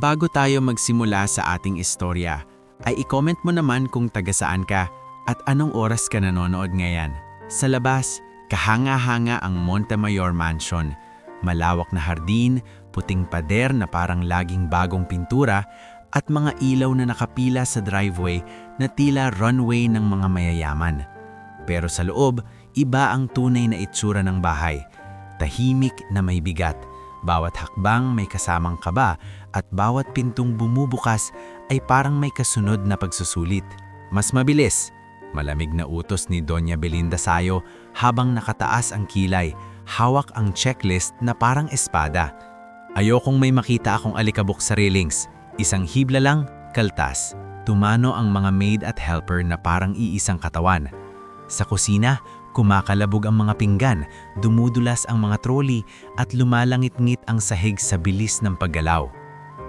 Bago tayo magsimula sa ating istorya, ay i-comment mo naman kung taga saan ka at anong oras ka nanonood ngayon. Sa labas, kahanga-hanga ang Montemayor Mansion. Malawak na hardin, puting pader na parang laging bagong pintura, at mga ilaw na nakapila sa driveway na tila runway ng mga mayayaman. Pero sa loob, iba ang tunay na itsura ng bahay. Tahimik na may bigat. Bawat hakbang may kasamang kaba at bawat pintong bumubukas ay parang may kasunod na pagsusulit. Mas mabilis, malamig na utos ni Doña Belinda Sayo habang nakataas ang kilay, hawak ang checklist na parang espada. Ayokong may makita akong alikabok sa railings. Isang hibla lang, kaltas. Tumano ang mga maid at helper na parang iisang katawan. Sa kusina, kumakalabog ang mga pinggan, dumudulas ang mga trolley at lumalangit-ngit ang sahig sa bilis ng paggalaw.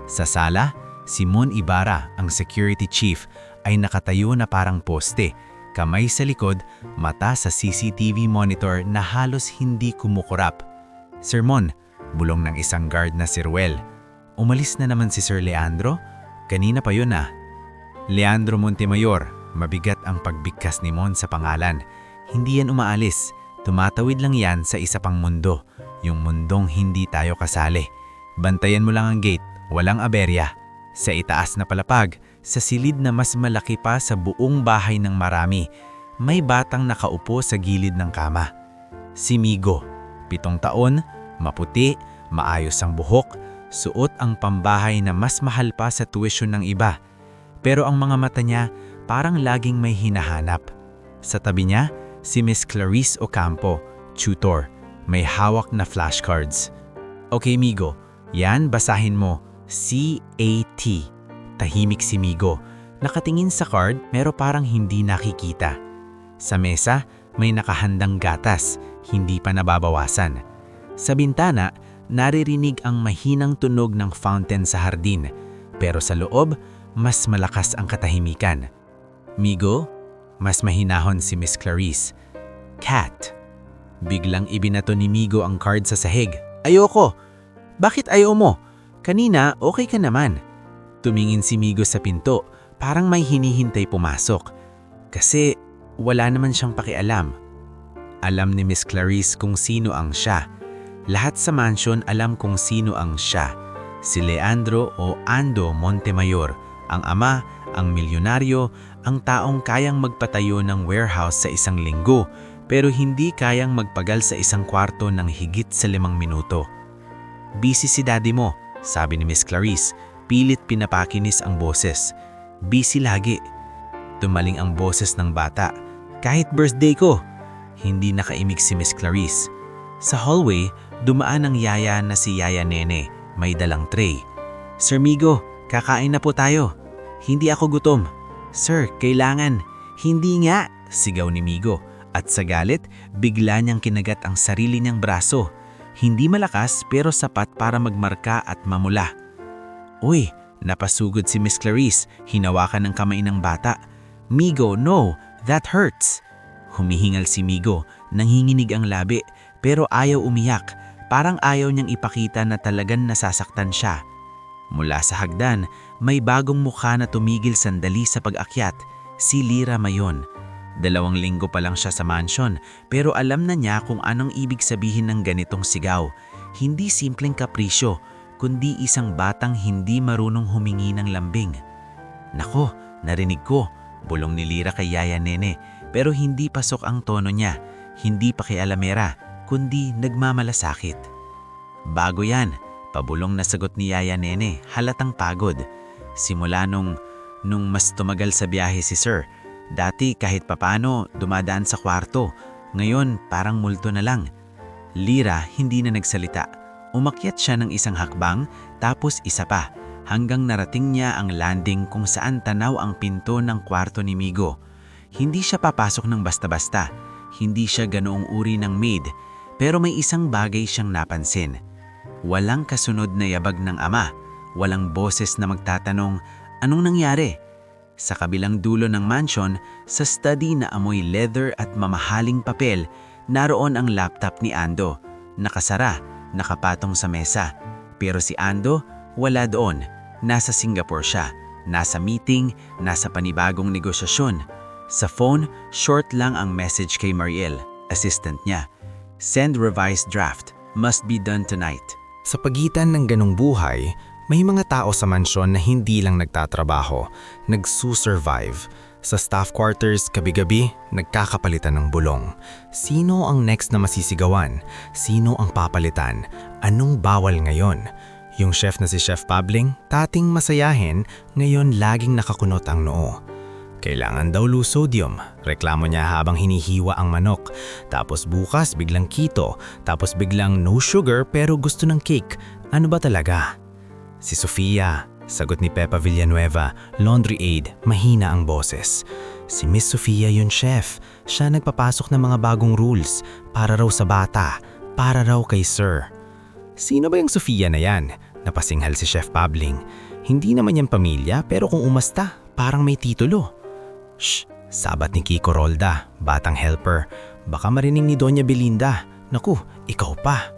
Sa sala, si Mon Ibarra, ang security chief, ay nakatayo na parang poste, kamay sa likod, mata sa CCTV monitor na halos hindi kumukurap. "Sir Mon," bulong ng isang guard na si Ruel. "Umalis na naman si Sir Leandro? Kanina pa yun ah." Leandro Montemayor, mabigat ang pagbigkas ni Mon sa pangalan. Hindi yan umaalis. Tumatawid lang yan sa isa pang mundo. Yung mundong hindi tayo kasali. Bantayan mo lang ang gate, walang aberya. Sa itaas na palapag, sa silid na mas malaki pa sa buong bahay ng marami, may batang nakaupo sa gilid ng kama. Si Migo, 7 taon, maputi, maayos ang buhok, suot ang pambahay na mas mahal pa sa tuition ng iba. Pero ang mga mata niya parang laging may hinahanap. Sa tabi niya, si Miss Clarice Ocampo, tutor, may hawak na flashcards. "Okay, Migo, yan basahin mo, CAT." Tahimik si Migo. Nakatingin sa card pero parang hindi nakikita. Sa mesa, may nakahandang gatas, hindi pa nababawasan. Sa bintana, naririnig ang mahinang tunog ng fountain sa hardin, pero sa loob, mas malakas ang katahimikan. "Migo?" Mas mahinahon si Miss Clarice. "Cat." Biglang ibinato ni Migo ang card sa sahig. "Ayoko." "Bakit ayaw mo? Kanina okay ka naman." Tumingin si Migo sa pinto, parang may hinihintay pumasok. Kasi wala naman siyang pakialam. Alam ni Miss Clarice kung sino ang siya. Lahat sa mansion alam kung sino ang siya. Si Leandro o Ando Montemayor, ang ama, ang milyonaryo, ang taong kayang magpatayo ng warehouse sa isang linggo, pero hindi kayang magpagal sa isang kwarto ng higit sa 5 minuto. "Busy si daddy mo," sabi ni Miss Clarice, pilit pinapakinis ang boses. "Busy lagi." Tumaling ang boses ng bata. "Kahit birthday ko." Hindi nakaimik si Miss Clarice. Sa hallway, dumaan ang yaya na si Yaya Nene, may dalang tray. "Sir Migo, kakain na po tayo." "Hindi ako gutom." "Sir, kailangan." "Hindi nga," sigaw ni Migo. At sa galit, bigla niyang kinagat ang sarili niyang braso. Hindi malakas pero sapat para magmarka at mamula. "Uy!" Napasugod si Miss Clarice, hinawakan ng kamay ng bata. "Migo, no! That hurts!" Humihingal si Migo, nanginginig ang labi, pero ayaw umiyak. Parang ayaw niyang ipakita na talagang nasasaktan siya. Mula sa hagdan, may bagong mukha na tumigil sandali sa pag-akyat, si Lira Mayon. 2 linggo pa lang siya sa mansion, pero alam na niya kung anong ibig sabihin ng ganitong sigaw. Hindi simpleng kaprisyo, kundi isang batang hindi marunong humingi ng lambing. "Nako, narinig ko," bulong ni Lira kay Yaya Nene, pero hindi pasok ang tono niya, hindi pakialamera, kundi nagmamalasakit. "Bago yan," pabulong na sagot ni Yaya Nene, halatang pagod. "Simula nung mas tumagal sa biyahe si Sir. Dati kahit papano dumadaan sa kwarto, ngayon parang multo na lang." Lira hindi na nagsalita. Umakyat siya ng isang hakbang, tapos isa pa, hanggang narating niya ang landing kung saan tanaw ang pinto ng kwarto ni Migo. Hindi siya papasok ng basta-basta, hindi siya ganoong uri ng maid, pero may isang bagay siyang napansin. Walang kasunod na yabag ng ama, walang boses na magtatanong, "Anong nangyari?" Sa kabilang dulo ng mansion, sa study na amoy leather at mamahaling papel, naroon ang laptop ni Ando. nakasara, nakapatong sa mesa. Pero si Ando, wala doon. Nasa Singapore siya. Nasa meeting, nasa panibagong negosasyon. Sa phone, short lang ang message kay Mariel, assistant niya. Send revised draft. Must be done tonight. Sa pagitan ng ganong buhay, may mga tao sa mansyon na hindi lang nagtatrabaho, nagsusurvive. Sa staff quarters, gabi-gabi, nagkakapalitan ng bulong. Sino ang next na masisigawan? Sino ang papalitan? Anong bawal ngayon? Yung chef na si Chef Pabling, dating masayahin, ngayon laging nakakunot ang noo. Kailangan daw low sodium. Reklamo niya habang hinihiwa ang manok. Tapos bukas biglang keto. Tapos biglang no sugar pero gusto ng cake. Ano ba talaga? Si Sofia, sagot ni Pepa Villanueva, laundry aide, mahina ang boses. Si Miss Sofia yun, chef. Siya nagpapasok ng mga bagong rules. Para raw sa bata. Para raw kay sir. Sino ba yung Sofia na yan? Napasinghal si Chef Pabling. Hindi naman yan pamilya pero kung umasta, parang may titulo. Shh! Sabat ni Kiko Rolda, batang helper. Baka marinig ni Doña Belinda. Naku, ikaw pa.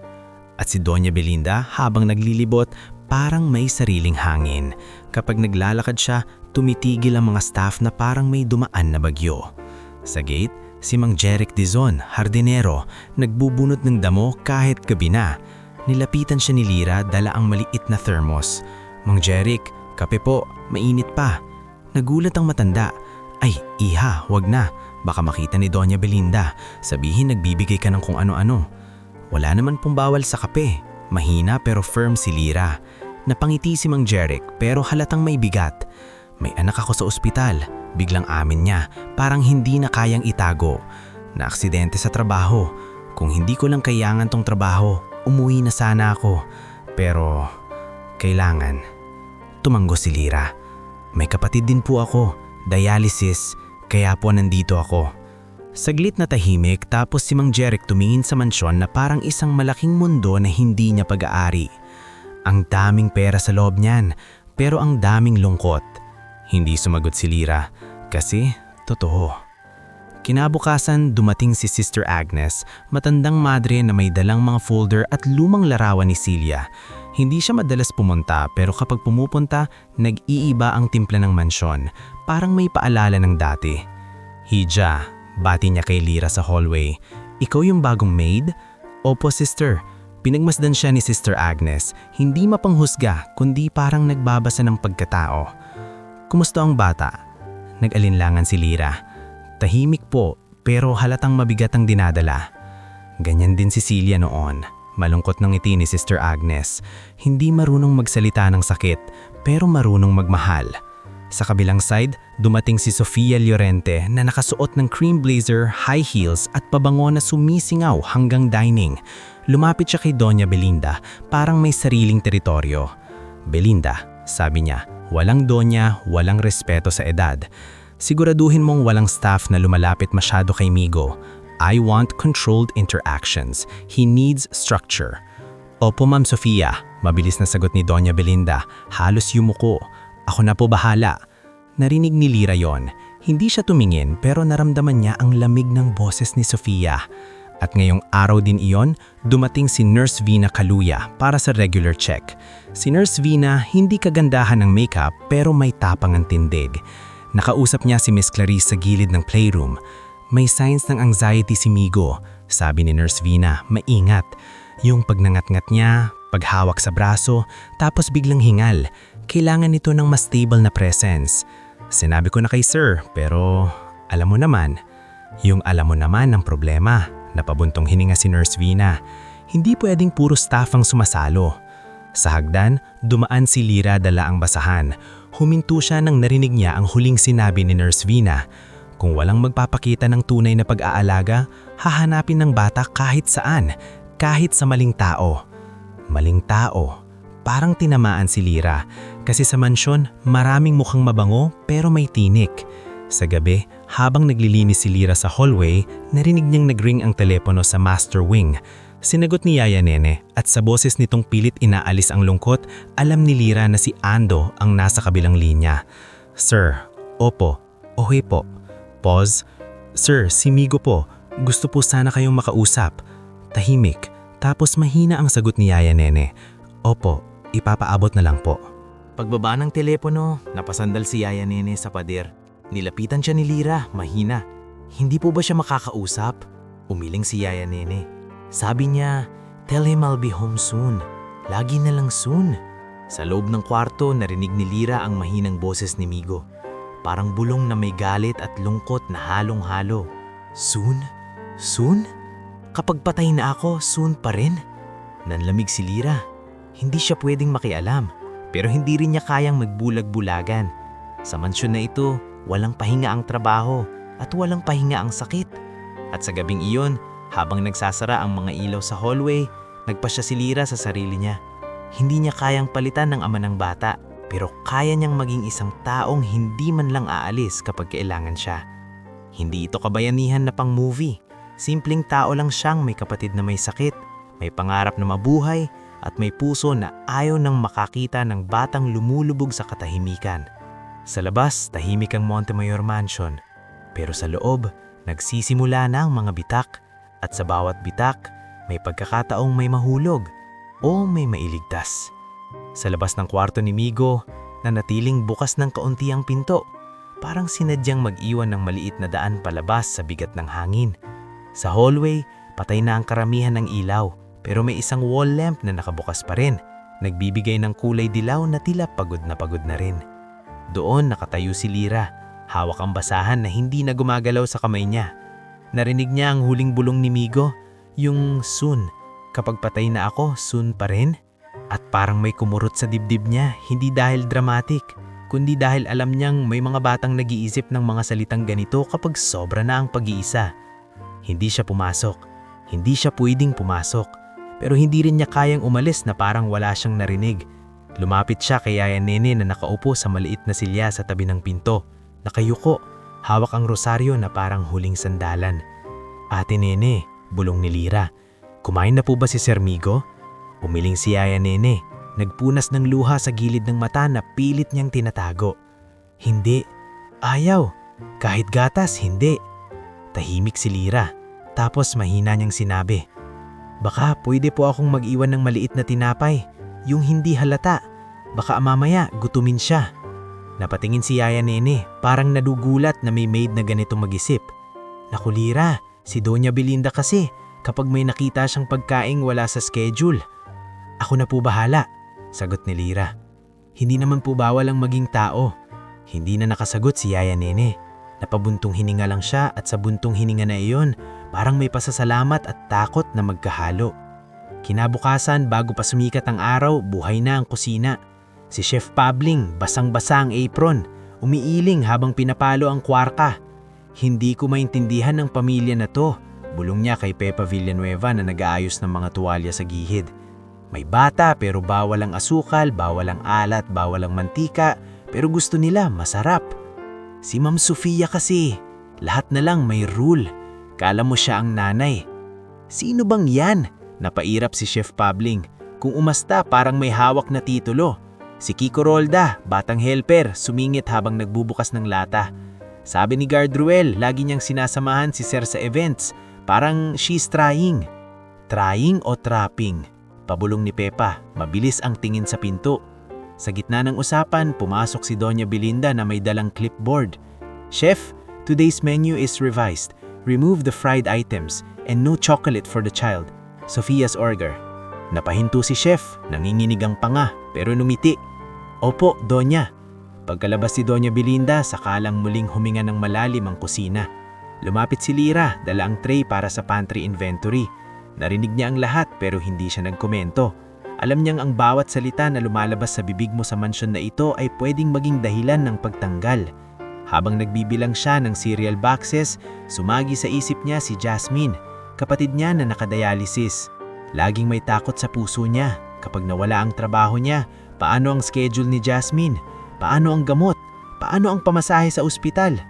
At si Doña Belinda habang naglilibot, parang may sariling hangin. Kapag naglalakad siya, tumitigil ang mga staff na parang may dumaan na bagyo. Sa gate, si Mang Jeric Dizon, hardinero, nagbubunot ng damo kahit gabi na. Nilapitan siya ni Lira dala ang maliit na thermos. Mang Jeric, kape po, mainit pa. Nagulat ang matanda. Ay, iha, wag na. Baka makita ni Doña Belinda. Sabihin nagbibigay ka ng kung ano-ano. Wala naman pong bawal sa kape. Mahina pero firm si Lira. Napangiti si Mang Jeric pero halatang may bigat. May anak ako sa ospital. Biglang amin niya, parang hindi na kayang itago. Naaksidente sa trabaho. Kung hindi ko lang kayangan tong trabaho, umuwi na sana ako. Pero, kailangan. Tumanggo si Lira. May kapatid din po ako. Dialysis, kaya po nandito ako. Saglit na tahimik tapos si Mang Jeric tumingin sa mansyon na parang isang malaking mundo na hindi niya pag-aari. Ang daming pera sa loob niyan, pero ang daming lungkot. Hindi sumagot si Lira, kasi totoo. Kinabukasan dumating si Sister Agnes, matandang madre na may dalang mga folder at lumang larawan ni Celia. Hindi siya madalas pumunta pero kapag pumupunta, nag-iiba ang timpla ng mansyon. Parang may paalala ng dati. Hija, bati niya kay Lira sa hallway. Ikaw yung bagong maid? Opo, sister. Pinagmasdan siya ni Sister Agnes. Hindi mapanghusga, kundi parang nagbabasa ng pagkatao. Kumusta ang bata? Nag-alinlangan si Lira. Tahimik po, pero halatang mabigat ang dinadala. Ganyan din si Celia noon. Malungkot ng ngiti ni Sister Agnes. Hindi marunong magsalita ng sakit, pero marunong magmahal. Sa kabilang side, dumating si Sofia Llorente na nakasuot ng cream blazer, high heels at pabango na sumisingaw hanggang dining. Lumapit siya kay Doña Belinda, parang may sariling teritoryo. Belinda, sabi niya, walang donya, walang respeto sa edad. Siguraduhin mong walang staff na lumalapit masyado kay Migo. I want controlled interactions. He needs structure. Opo, Ma'am Sofia, mabilis na sagot ni Doña Belinda. Halos yumuko. Ako na po bahala. Narinig ni Lira yon. Hindi siya tumingin pero naramdaman niya ang lamig ng boses ni Sofia. At ngayong araw din iyon, dumating si Nurse Vina Kaluya para sa regular check. Si Nurse Vina hindi kagandahan ng makeup pero may tapang ang tindig. Nakausap niya si Miss Clarice sa gilid ng playroom. May signs ng anxiety si Migo, sabi ni Nurse Vina, maingat. Yung pagnangat-ngat niya, paghawak sa braso, tapos biglang hingal. Kailangan nito ng mas stable na presence. Sinabi ko na kay sir, pero alam mo naman. Yung alam mo naman ang problema, napabuntong hininga si Nurse Vina. Hindi pwedeng puro staff ang sumasalo. Sa hagdan, dumaan si Lira dala ang basahan. Huminto siya nang narinig niya ang huling sinabi ni Nurse Vina. Kung walang magpapakita ng tunay na pag-aalaga, hahanapin ng bata kahit saan, kahit sa maling tao. Maling tao. Parang tinamaan si Lira kasi sa mansyon maraming mukhang mabango pero may tinik. Sa gabi, habang naglilinis si Lira sa hallway, narinig niyang nag-ring ang telepono sa master wing. Sinagot ni Yaya Nene at sa boses nitong pilit inaalis ang lungkot, alam ni Lira na si Ando ang nasa kabilang linya. Sir, opo, ohe po. Pause. Sir, si Migo po. Gusto po sana kayong makausap. Tahimik. Tapos mahina ang sagot ni Yaya Nene. Opo, ipapaabot na lang po. Pagbaba ng telepono, napasandal si Yaya Nene sa pader. Nilapitan siya ni Lira, mahina. Hindi po ba siya makakausap? Umiling si Yaya Nene. Sabi niya, "Tell him I'll be home soon. Lagi na lang soon." Sa loob ng kwarto, narinig ni Lira ang mahinang boses ni Migo. Parang bulong na may galit at lungkot na halong-halo. Soon? Soon? Kapag patay na ako, soon pa rin? Nanlamig si Lira. Hindi siya pwedeng makialam, pero hindi rin niya kayang magbulag-bulagan. Sa mansyon na ito, walang pahinga ang trabaho at walang pahinga ang sakit. At sa gabing iyon, habang nagsasara ang mga ilaw sa hallway, nagpasya si Lira sa sarili niya. Hindi niya kayang palitan ng ama ng bata, pero kaya niyang maging isang taong hindi man lang aalis kapag kailangan siya. Hindi ito kabayanihan na pang movie. Simpleng tao lang siyang may kapatid na may sakit, may pangarap na mabuhay, at may puso na ayaw nang makakita ng batang lumulubog sa katahimikan. Sa labas, tahimik ang Montemayor Mansion. Pero sa loob, nagsisimula na ang mga bitak, at sa bawat bitak, may pagkakataong may mahulog o may mailigtas. Sa labas ng kwarto ni Migo, nanatiling bukas ng kaunti ang pinto. Parang sinadyang mag-iwan ng maliit na daan palabas sa bigat ng hangin. Sa hallway, patay na ang karamihan ng ilaw, pero may isang wall lamp na nakabukas pa rin, nagbibigay ng kulay dilaw na tila pagod na rin. Doon nakatayo si Lira, hawak ang basahan na hindi na gumagalaw sa kamay niya. Narinig niya ang huling bulong ni Migo, yung soon. Kapag patay na ako, soon pa rin? At parang may kumurot sa dibdib niya, hindi dahil dramatic, kundi dahil alam niyang may mga batang nag-iisip ng mga salitang ganito kapag sobra na ang pag-iisa. Hindi siya pumasok. Hindi siya pwedeng pumasok. Pero hindi rin niya kayang umalis na parang wala siyang narinig. Lumapit siya kay Yaya Nene na nakaupo sa maliit na silya sa tabi ng pinto. Nakayuko, hawak ang rosaryo na parang huling sandalan. "Ate Nene," bulong ni Lira, "kumain na po ba si Sir Migo?" Umiling si Yaya Nene, nagpunas ng luha sa gilid ng mata na pilit niyang tinatago. "Hindi. Ayaw. Kahit gatas, hindi." Tahimik si Lira, tapos mahina niyang sinabi, "Baka pwede po akong mag-iwan ng maliit na tinapay, yung hindi halata. Baka mamaya gutumin siya." Napatingin si Yaya Nene, parang nadugulat na may maid na ganito mag-isip. "Naku Lira, si Doña Belinda kasi, kapag may nakita siyang pagkaing wala sa schedule." "Ako na po bahala," sagot ni Lira. "Hindi naman po bawal ang maging tao." Hindi na nakasagot si Yaya Nene. Napabuntong hininga lang siya at sa buntong hininga na iyon, parang may pasasalamat at takot na magkahalo. Kinabukasan, bago pa sumikat ang araw, buhay na ang kusina. Si Chef Pabling, basang-basa ang apron, umiiling habang pinapalo ang kwarka. "Hindi ko maintindihan ng pamilya na to," bulong niya kay Pepa Villanueva na nag-aayos ng mga tuwalya sa gihid. "May bata pero bawal ang asukal, bawal ang alat, bawal ang mantika, pero gusto nila masarap. Si Ma'am Sofia kasi, lahat na lang may rule. Kala mo siya ang nanay." "Sino bang yan?" Napairap si Chef Pabling. Kung umasta parang may hawak na titulo. Si Kiko Rolda, batang helper, sumingit habang nagbubukas ng lata. Sabi ni Gardruel, lagi niyang sinasamahan si Sir sa events. Parang she's trying. Trying o trapping? Pabulong ni Pepa, mabilis ang tingin sa pinto. Sa gitna ng usapan, pumasok si Doña Belinda na may dalang clipboard. "Chef, today's menu is revised. Remove the fried items and no chocolate for the child. Sofia's order." Napahinto si Chef, nanginginig ang panga, pero numiti. "Opo, Doña." Pagkalabas si Doña Belinda, sakalang muling huminga ng malalim ang kusina. Lumapit si Lira, dala ang tray para sa pantry inventory. Narinig niya ang lahat pero hindi siya nagkomento. Alam niyang ang bawat salita na lumalabas sa bibig mo sa mansyon na ito ay pwedeng maging dahilan ng pagtanggal. Habang nagbibilang siya ng cereal boxes, sumagi sa isip niya si Jasmine, kapatid niya na nakadialysis. Laging may takot sa puso niya. Kapag nawala ang trabaho niya, paano ang schedule ni Jasmine? Paano ang gamot? Paano ang pamasahe sa ospital?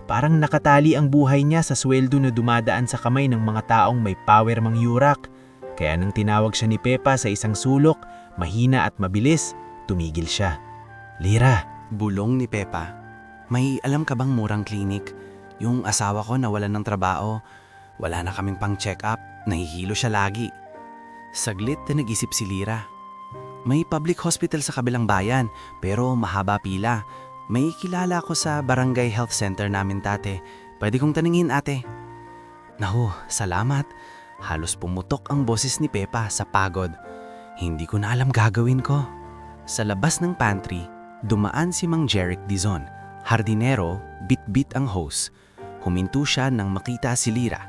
Parang nakatali ang buhay niya sa sweldo na dumadaan sa kamay ng mga taong may power mangyurak. Kaya nang tinawag siya ni Pepa sa isang sulok, mahina at mabilis, tumigil siya. "Lira," Bulong ni Pepa, "may alam ka bang murang klinik? Yung asawa ko nawalan ng trabaho, wala na kaming pang check-up, nahihilo siya lagi." Saglit na nag-isip si Lira. May public hospital sa kabilang bayan, pero mahaba pila. May kilala ko sa barangay health center namin dati. Pwede kong tanungin ate. Nahu, salamat. Halos pumutok ang boses ni Pepa sa pagod. Hindi ko na alam gagawin ko. Sa labas ng pantry, dumaan si Mang Jeric Dizon. Hardinero, bit-bit ang hose. Huminto siya nang makita si Lira.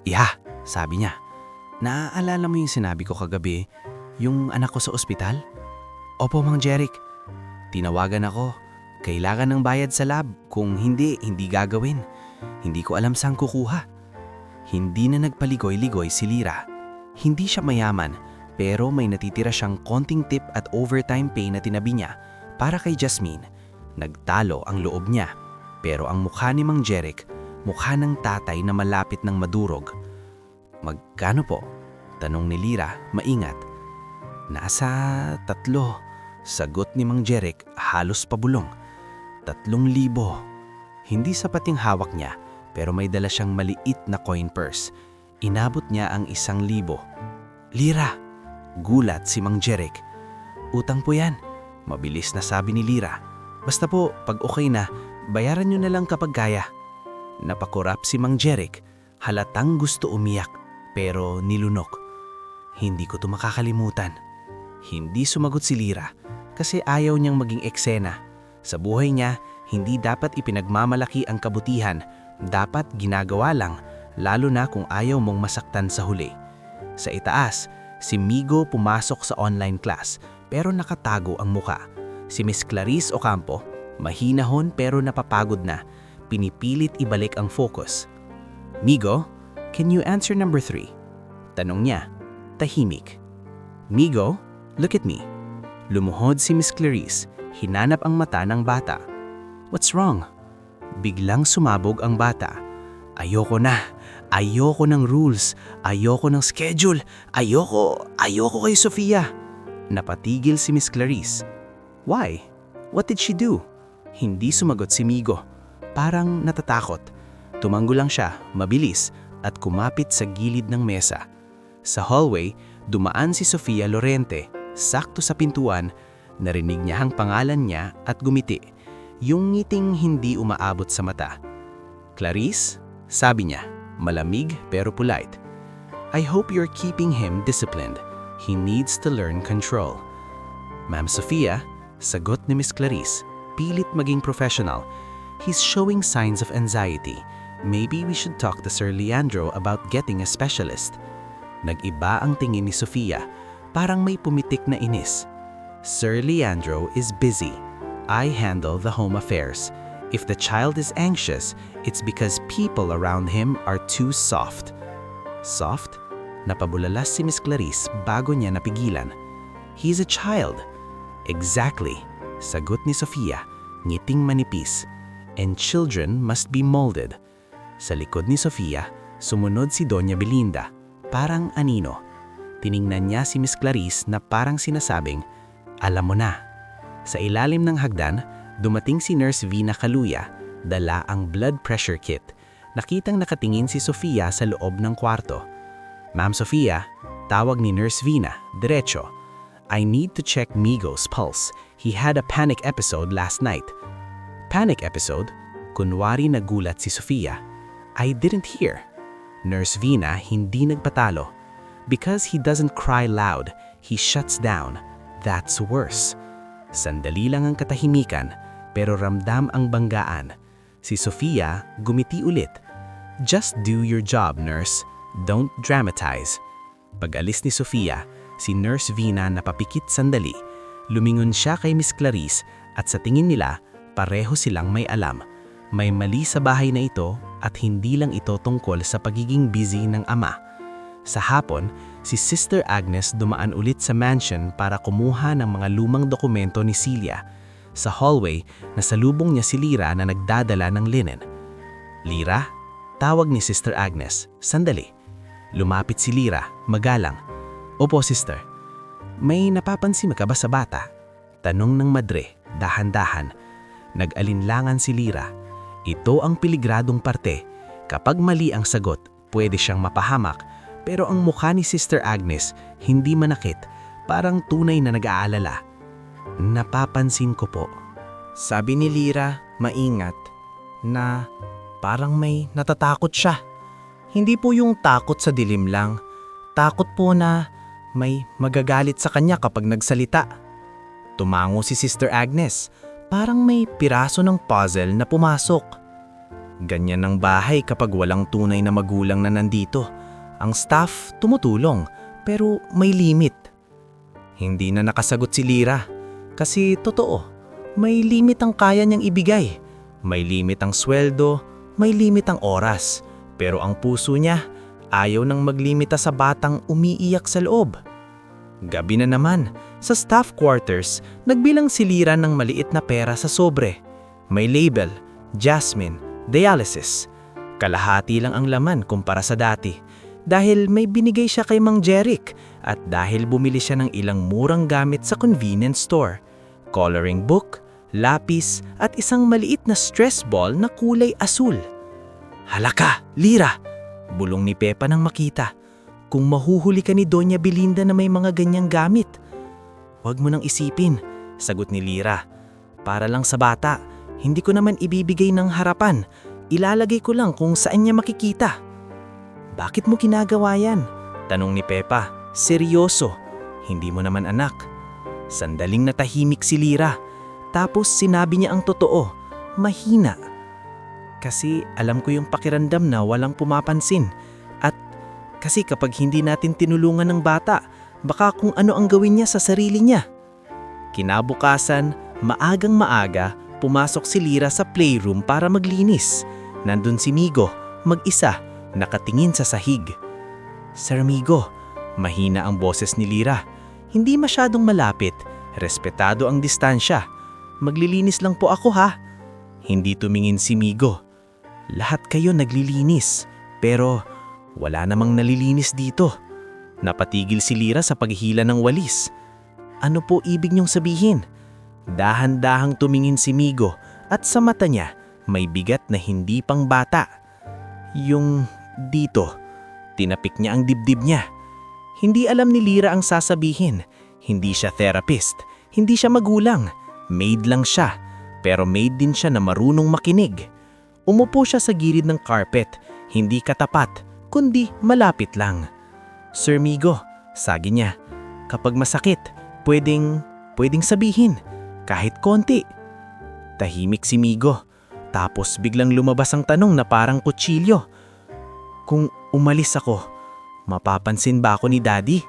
Iha, sabi niya. Naaalala mo yung sinabi ko kagabi, yung anak ko sa ospital? Opo, Mang Jeric. Tinawagan ako. Kailangan ng bayad sa lab. Kung hindi, hindi gagawin. Hindi ko alam saan kukuha. Hindi na nagpaligoy-ligoy si Lira. Hindi siya mayaman, pero may natitira siyang konting tip at overtime pay na tinabi niya para kay Jasmine. Nagtalo ang loob niya, pero ang mukha ni Mang Jeric, mukha ng tatay na malapit ng madurog. Magkano po? Tanong ni Lira, maingat. Nasa 3. Sagot ni Mang Jeric, halos pabulong. 3,000. Hindi sapat yung hawak niya, pero may dala siyang maliit na coin purse. Inabot niya ang 1,000. Lira! Gulat si Mang Jeric. Utang po yan. Mabilis na sabi ni Lira. Basta po, pag okay na, bayaran niyo na lang kapag kaya. Napakurap si Mang Jeric. Halatang gusto umiyak, pero nilunok. Hindi ko to makakalimutan. Hindi sumagot si Lira kasi ayaw niyang maging eksena. Sa buhay niya, hindi dapat ipinagmamalaki ang kabutihan. Dapat ginagawa lang, lalo na kung ayaw mong masaktan sa huli. Sa itaas, si Migo pumasok sa online class pero nakatago ang muka. Si Miss Clarice Ocampo, mahinahon pero napapagod na, pinipilit ibalik ang focus. Migo, can you answer number 3? Tanong niya, tahimik. Migo, look at me. Lumuhod si Miss Clarice, hinanap ang mata ng bata. What's wrong? Biglang sumabog ang bata. Ayoko na. Ayoko ng rules. Ayoko ng schedule. Ayoko kay Sofia. Napatigil si Miss Clarice. Why? What did she do? Hindi sumagot si Migo. Parang natatakot. Tumango lang siya, mabilis, at kumapit sa gilid ng mesa. Sa hallway, dumaan si Sofia Lorente. Sakto sa pintuan, narinig niya ang pangalan niya at gumiti. Yung ngiting hindi umaabot sa mata. Clarice? Sabi niya, malamig pero polite. I hope you're keeping him disciplined. He needs to learn control. Ma'am Sofia, sagot ni Miss Clarice, pilit maging professional. He's showing signs of anxiety. Maybe we should talk to Sir Leandro about getting a specialist. Nag-iba ang tingin ni Sofia, parang may pumitik na inis. Sir Leandro is busy. I handle the home affairs. If the child is anxious, it's because people around him are too soft. Soft? Napabulalas si Miss Clarice bago niya napigilan. He's a child. Exactly. Sagot ni Sofia, ngiting manipis. And children must be molded. Sa likod ni Sofia, sumunod si Doña Belinda, parang anino. Tiningnan niya si Miss Clarice na parang sinasabing, alam mo na. Sa ilalim ng hagdan, dumating si Nurse Vina Caluya, dala ang blood pressure kit. Nakitang nakatingin si Sofia sa loob ng kwarto. Ma'am Sofia, tawag ni Nurse Vina, diretso. I need to check Migo's pulse. He had a panic episode last night. Panic episode? Kunwari nagulat si Sofia. I didn't hear. Nurse Vina hindi nagpatalo. Because he doesn't cry loud, he shuts down. That's worse. Sandali lang ang katahimikan, pero ramdam ang banggaan. Si Sofia gumiti ulit. Just do your job, nurse. Don't dramatize. Pag-alis ni Sofia, si Nurse Vina napapikit sandali. Lumingon siya kay Miss Clarice at sa tingin nila, pareho silang may alam. May mali sa bahay na ito at hindi lang ito tungkol sa pagiging busy ng ama. Sa hapon, si Sister Agnes dumaan ulit sa mansion para kumuha ng mga lumang dokumento ni Celia. Sa hallway, nasalubong niya si Lira na nagdadala ng linen. Lira? Tawag ni Sister Agnes. Sandali. Lumapit si Lira, magalang. Opo, sister. May napapansin ka ba sa bata? Tanong ng madre, dahan-dahan. Nag-alinlangan si Lira. Ito ang piligradong parte. Kapag mali ang sagot, pwede siyang mapahamak. Pero ang mukha ni Sister Agnes hindi manakit, parang tunay na nag-aalala. Napapansin ko po, sabi ni Lyra maingat, na parang may natatakot siya. Hindi po yung takot sa dilim lang, takot po na may magagalit sa kanya kapag nagsalita. Tumango si Sister Agnes, parang may piraso ng puzzle na pumasok. Ganyan ang bahay kapag walang tunay na magulang na nandito. Ang staff tumutulong, pero may limit. Hindi na nakasagot si Lyra, kasi totoo, may limit ang kaya niyang ibigay. May limit ang sweldo, may limit ang oras, pero ang puso niya ayaw nang maglimita sa batang umiiyak sa loob. Gabi na naman, sa staff quarters, nagbilang si Lyra ng maliit na pera sa sobre. May label, Jasmine, dialysis. Kalahati lang ang laman kumpara sa dati. Dahil may binigay siya kay Mang Jeric at dahil bumili siya ng ilang murang gamit sa convenience store. Coloring book, lapis at isang maliit na stress ball na kulay asul. "Halaka, Lyra!" bulong ni Pepa nang makita. "Kung mahuhuli ka ni Doña Belinda na may mga ganyang gamit." "Huwag mo nang isipin," sagot ni Lyra. "Para lang sa bata, hindi ko naman ibibigay ng harapan. Ilalagay ko lang kung saan niya makikita." "Bakit mo ginagawa yan?" tanong ni Pepa. "Seryoso, hindi mo naman anak." Sandaling natahimik si Lyra. Tapos sinabi niya ang totoo, mahina. "Kasi alam ko yung pakiramdam na walang pumapansin. At kasi kapag hindi natin tinulungan ng bata, baka kung ano ang gawin niya sa sarili niya." Kinabukasan, maagang maaga, pumasok si Lyra sa playroom para maglinis. Nandun si Migo, mag-isa, nakatingin sa sahig. "Sir Migo," mahina ang boses ni Lyra. Hindi masyadong malapit, respetado ang distansya. "Maglilinis lang po ako ha." Hindi tumingin si Migo. "Lahat kayo naglilinis, pero wala namang nalilinis dito." Napatigil si Lyra sa paghihila ng walis. "Ano po ibig niyong sabihin?" Dahan-dahang tumingin si Migo at sa mata niya may bigat na hindi pang bata. "Yung dito." Tinapik niya ang dibdib niya. Hindi alam ni Lyra ang sasabihin. Hindi siya therapist, hindi siya magulang. Maid lang siya, pero maid din siya na marunong makinig. Umupo siya sa gilid ng carpet, hindi katapat, kundi malapit lang. "Sir Migo," sagi niya, "kapag masakit, pwedeng sabihin, kahit konti." Tahimik si Migo, tapos biglang lumabas ang tanong na parang kutsilyo. "Kung umalis ako, mapapansin ba ako ni Daddy?"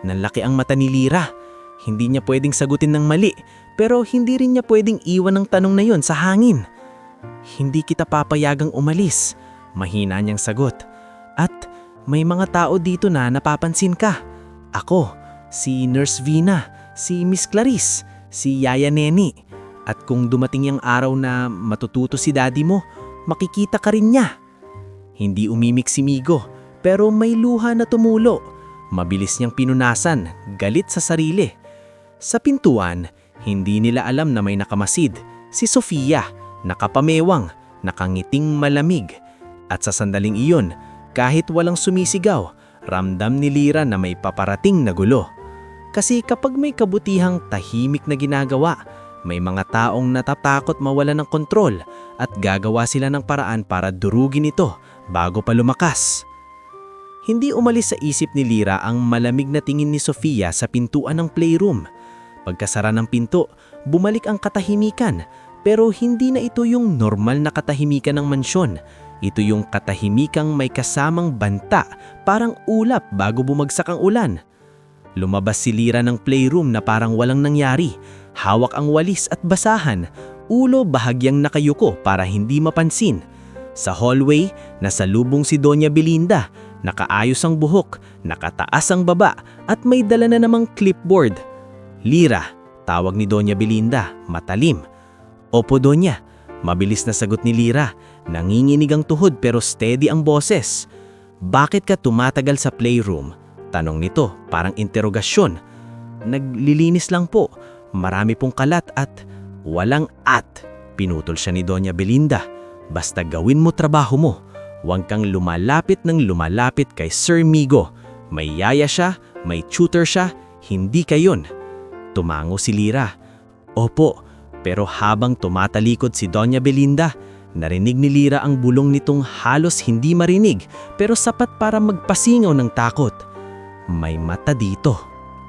Nanlaki ang mata ni Lyra. Hindi niya pwedeng sagutin ng mali, pero hindi rin niya pwedeng iwan ang tanong na yon sa hangin. "Hindi kita papayagang umalis," mahina niyang sagot. "At may mga tao dito na napapansin ka. Ako, si Nurse Vina, si Miss Clarice, si Yaya Neni. At kung dumating yung araw na matututo si Daddy mo, makikita ka rin niya." Hindi umimik si Migo, pero may luha na tumulo. Mabilis niyang pinunasan, galit sa sarili. Sa pintuan, hindi nila alam na may nakamasid, si Sofia, nakapamewang, nakangiting malamig. At sa sandaling iyon, kahit walang sumisigaw, ramdam ni Lyra na may paparating na gulo. Kasi kapag may kabutihang tahimik na ginagawa, may mga taong natatakot mawalan ng kontrol at gagawa sila ng paraan para durugin ito bago pa lumakas. Hindi umalis sa isip ni Lyra ang malamig na tingin ni Sofia sa pintuan ng playroom. Pagkasara ng pinto, bumalik ang katahimikan, pero hindi na ito yung normal na katahimikan ng mansyon. Ito yung katahimikang may kasamang banta, parang ulap bago bumagsak ang ulan. Lumabas si Lyra ng playroom na parang walang nangyari. Hawak ang walis at basahan, ulo bahagyang nakayuko para hindi mapansin. Sa hallway, nasalubong si Doña Belinda. Nakaayos ang buhok, nakataas ang baba at may dala na namang clipboard. "Lyra," tawag ni Doña Belinda, matalim. "Opo, Doña," mabilis na sagot ni Lyra. Nanginginig ang tuhod pero steady ang boses. "Bakit ka tumatagal sa playroom?" tanong nito, parang interogasyon. "Naglilinis lang po. Marami pong kalat at..." "Walang at," pinutol siya ni Doña Belinda. "Basta gawin mo trabaho mo. Huwag kang lumalapit ng lumalapit kay Sir Migo. May yaya siya, may tutor siya, hindi ka yun. Tumango si Lira. Opo, pero habang tumatalikod si Doña Belinda, narinig ni Lira ang bulong nitong halos hindi marinig pero sapat para magpasingaw ng takot. May mata dito.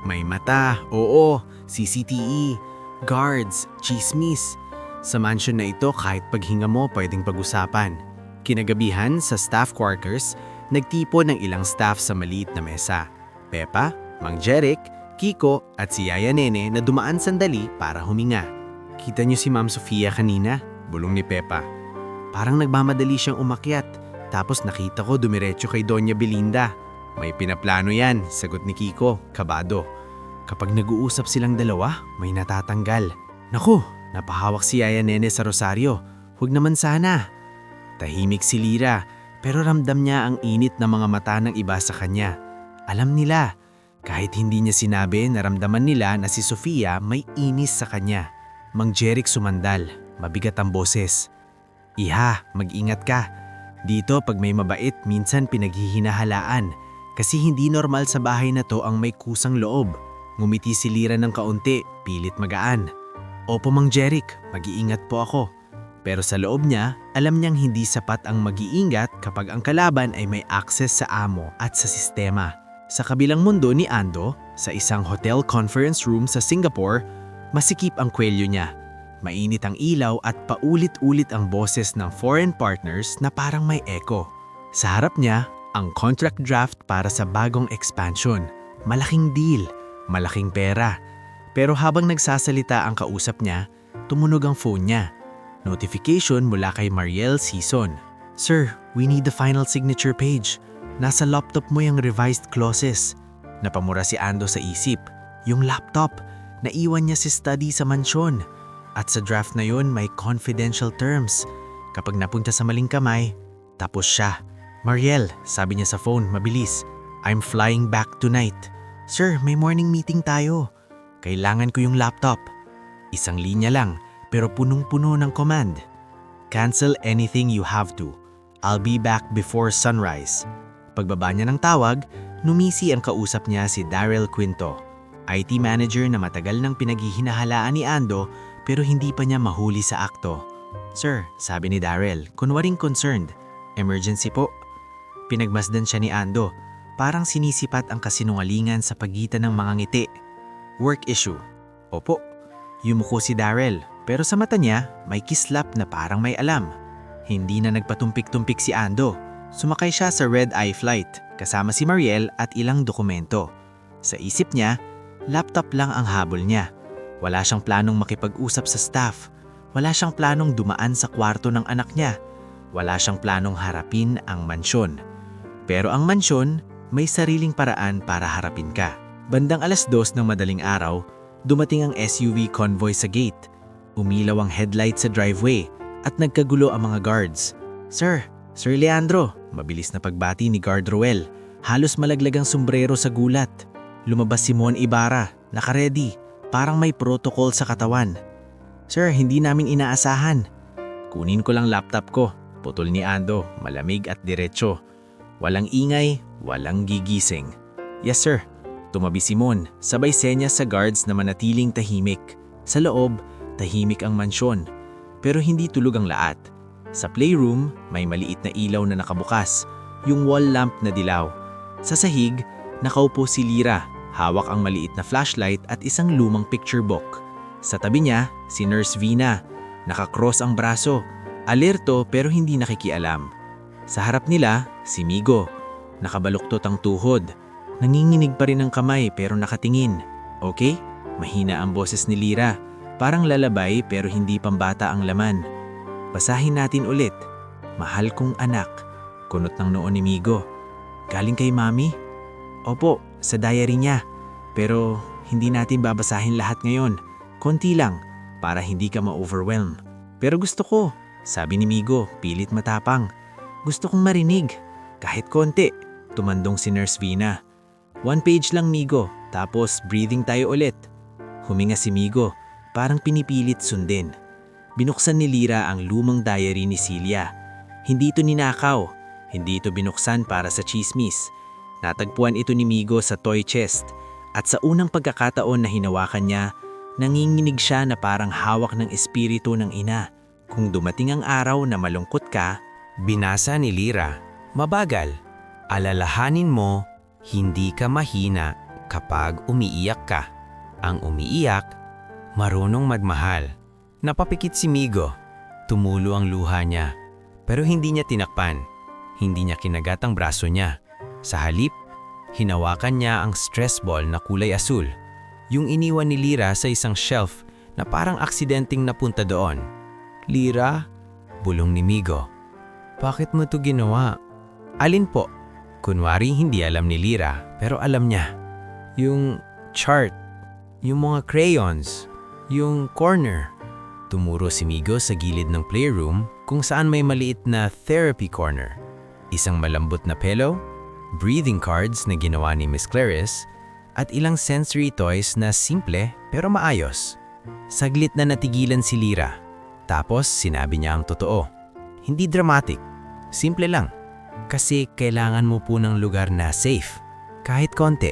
May mata, oo, CCTV, guards, chismis. Sa mansion na ito kahit paghinga mo pwedeng pag-usapan. Kinagabihan sa staff quarters, nagtipon ng ilang staff sa maliit na mesa. Pepa, Mang Jeric, Kiko at si Yaya Nene na dumaan sandali para huminga. Kita niyo si Ma'am Sofia kanina? Bulong ni Pepa. Parang nagmamadali siyang umakyat, tapos nakita ko dumiretso kay Doña Belinda. May pinaplano yan, sagot ni Kiko, kabado. Kapag nag-uusap silang dalawa, may natatanggal. Naku, napahawak si Yaya Nene sa rosaryo. Huwag naman sana. Tahimik si Lira, pero ramdam niya ang init ng mga mata ng iba sa kanya. Alam nila, kahit hindi niya sinabi, naramdaman nila na si Sofia may inis sa kanya. Mang Jeric sumandal, mabigat ang boses. Iha, mag-ingat ka. Dito pag may mabait, minsan pinaghihinahalaan. Kasi hindi normal sa bahay na to ang may kusang loob. Ngumiti si Lira ng kaunti, pilit magaan. Opo Mang Jeric, mag-iingat po ako. Pero sa loob niya, alam niyang hindi sapat ang mag-iingat kapag ang kalaban ay may access sa amo at sa sistema. Sa kabilang mundo ni Ando, sa isang hotel conference room sa Singapore, masikip ang kwelyo niya. Mainit ang ilaw at paulit-ulit ang boses ng foreign partners na parang may echo. Sa harap niya, ang contract draft para sa bagong expansion. Malaking deal, malaking pera. Pero habang nagsasalita ang kausap niya, tumunog ang phone niya. Notification mula kay Mariel Sison. Sir, we need the final signature page. Nasa laptop mo yung revised clauses. Napamura si Ando sa isip. Yung laptop, naiwan niya si study sa mansyon. At sa draft na yun may confidential terms. Kapag napunta sa maling kamay, tapos siya. Mariel, sabi niya sa phone, mabilis. I'm flying back tonight. Sir, may morning meeting tayo. Kailangan ko yung laptop. Isang linya lang, pero punong-puno ng command. Cancel anything you have to. I'll be back before sunrise. Pagbaba niya ng tawag, numisi ang kausap niya si Daryl Quinto, IT manager na matagal nang pinaghihinahalaan ni Ando pero hindi pa niya mahuli sa akto. Sir, sabi ni Daryl, kunwaring concerned. Emergency po. Pinagmasdan siya ni Ando, parang sinisipat ang kasinungalingan sa pagitan ng mga ngiti. Work issue. Opo. Yumuko si Daryl, pero sa mata niya may kislap na parang may alam. Hindi na nagpatumpik-tumpik si Ando. Sumakay siya sa Red Eye flight kasama si Mariel at ilang dokumento. Sa isip niya, laptop lang ang habol niya. Wala siyang planong makipag-usap sa staff. Wala siyang planong dumaan sa kwarto ng anak niya. Wala siyang planong harapin ang mansyon. Pero ang mansyon, may sariling paraan para harapin ka. Bandang 2:00 ng madaling araw, dumating ang SUV convoy sa gate. Umilaw ang headlight sa driveway at nagkagulo ang mga guards. Sir Leandro, mabilis na pagbati ni Guard Roel. Halos malaglag ang sombrero sa gulat. Lumabas si Mon Ibarra, nakaredy, parang may protocol sa katawan. Sir, hindi namin inaasahan. Kunin ko lang laptop ko, putol ni Ando, malamig at diretso. Walang ingay, walang gigising. Yes sir. Tumabi si Mon, sabay senyas sa guards na manatiling tahimik. Sa loob, tahimik ang mansyon. Pero hindi tulog ang lahat. Sa playroom, may maliit na ilaw na nakabukas, yung wall lamp na dilaw. Sa sahig, nakaupo si Lira, hawak ang maliit na flashlight at isang lumang picture book. Sa tabi niya, si Nurse Vina, nakakross ang braso, alerto pero hindi nakikialam. Sa harap nila, si Migo, nakabaluktot ang tuhod. Nanginginig pa rin ang kamay pero nakatingin. Okay? Mahina ang boses ni Lira. Parang lalabay pero hindi pambata ang laman. Basahin natin ulit. Mahal kong anak. Kunot ng noo ni Migo. Galing kay Mami? Opo, sa diary niya. Pero hindi natin babasahin lahat ngayon. Konti lang, para hindi ka ma-overwhelm. Pero gusto ko, sabi ni Migo, pilit matapang. Gusto kong marinig. Kahit konti, tumandong si Nurse Vina. 1 page lang Migo, tapos breathing tayo ulit. Huminga si Migo, parang pinipilit sundin. Binuksan ni Lira ang lumang diary ni Celia. Hindi ito ninakaw, Hindi ito binuksan para sa chismis. Natagpuan ito ni Migo sa toy chest at sa unang pagkakataon na hinawakan niya, nanginginig siya na parang hawak ng espiritu ng ina. Kung dumating ang araw na malungkot ka, Binasa ni Lyra, mabagal. Alalahanin mo, hindi ka mahina kapag umiiyak ka. Ang umiiyak, marunong magmahal. Napapikit si Migo. Tumulo ang luha niya. Pero hindi niya tinakpan. Hindi niya kinagat ang braso niya. Sa halip, hinawakan niya ang stress ball na kulay asul. Yung iniwan ni Lyra sa isang shelf na parang aksidenteng napunta doon. Lyra, bulong ni Migo. Bakit mo to ginawa? Alin po? Kunwari hindi alam ni Lyra, pero alam niya. Yung chart, yung mga crayons, yung corner. Tumuro si Migo sa gilid ng playroom kung saan may maliit na therapy corner. Isang malambot na pillow, breathing cards na ginawa ni Miss Clarice, at ilang sensory toys na simple pero maayos. Saglit na natigilan si Lyra. Tapos sinabi niya ang totoo. Hindi dramatic. Simple lang. Kasi kailangan mo po ng lugar na safe. Kahit konti.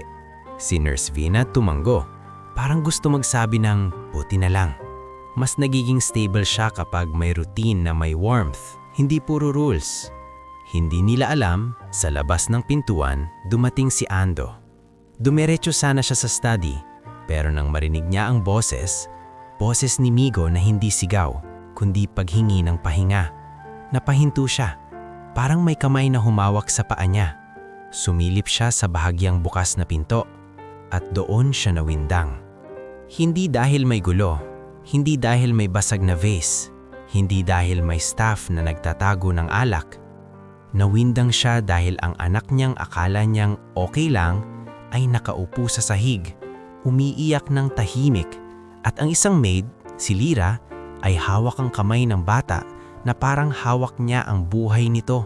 Si Nurse Vina tumanggo. Parang gusto magsabi ng buti na lang. Mas nagiging stable siya kapag may routine na may warmth. Hindi puro rules. Hindi nila alam, sa labas ng pintuan, dumating si Ando. Dumiretso sana siya sa study. Pero nang marinig niya ang boses ni Migo na hindi sigaw, kundi paghingi ng pahinga. Napahinto siya. Parang may kamay na humawak sa paa niya. Sumilip siya sa bahagyang bukas na pinto at doon siya nawindang. Hindi dahil may gulo, hindi dahil may basag na vase, hindi dahil may staff na nagtatago ng alak. Nawindang siya dahil ang anak niyang akala niyang okay lang ay nakaupo sa sahig, umiiyak ng tahimik at ang isang maid, si Lyra, ay hawak ang kamay ng bata na parang hawak niya ang buhay nito.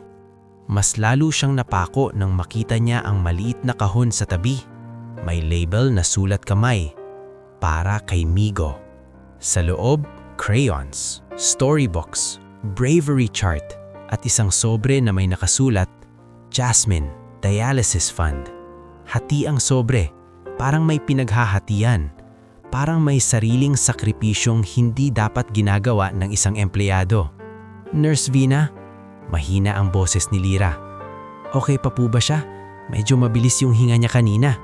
Mas lalo siyang napako nang makita niya ang maliit na kahon sa tabi. May label na sulat kamay, para kay Migo. Sa loob, crayons, storybooks, bravery chart, at isang sobre na may nakasulat, Jasmine, Dialysis Fund. Hati ang sobre, parang may pinaghahatian. Parang may sariling sakripisyong hindi dapat ginagawa ng isang empleyado. Nurse Vina, mahina ang boses ni Lyra. Okay pa po ba siya? Medyo mabilis yung hinga niya kanina.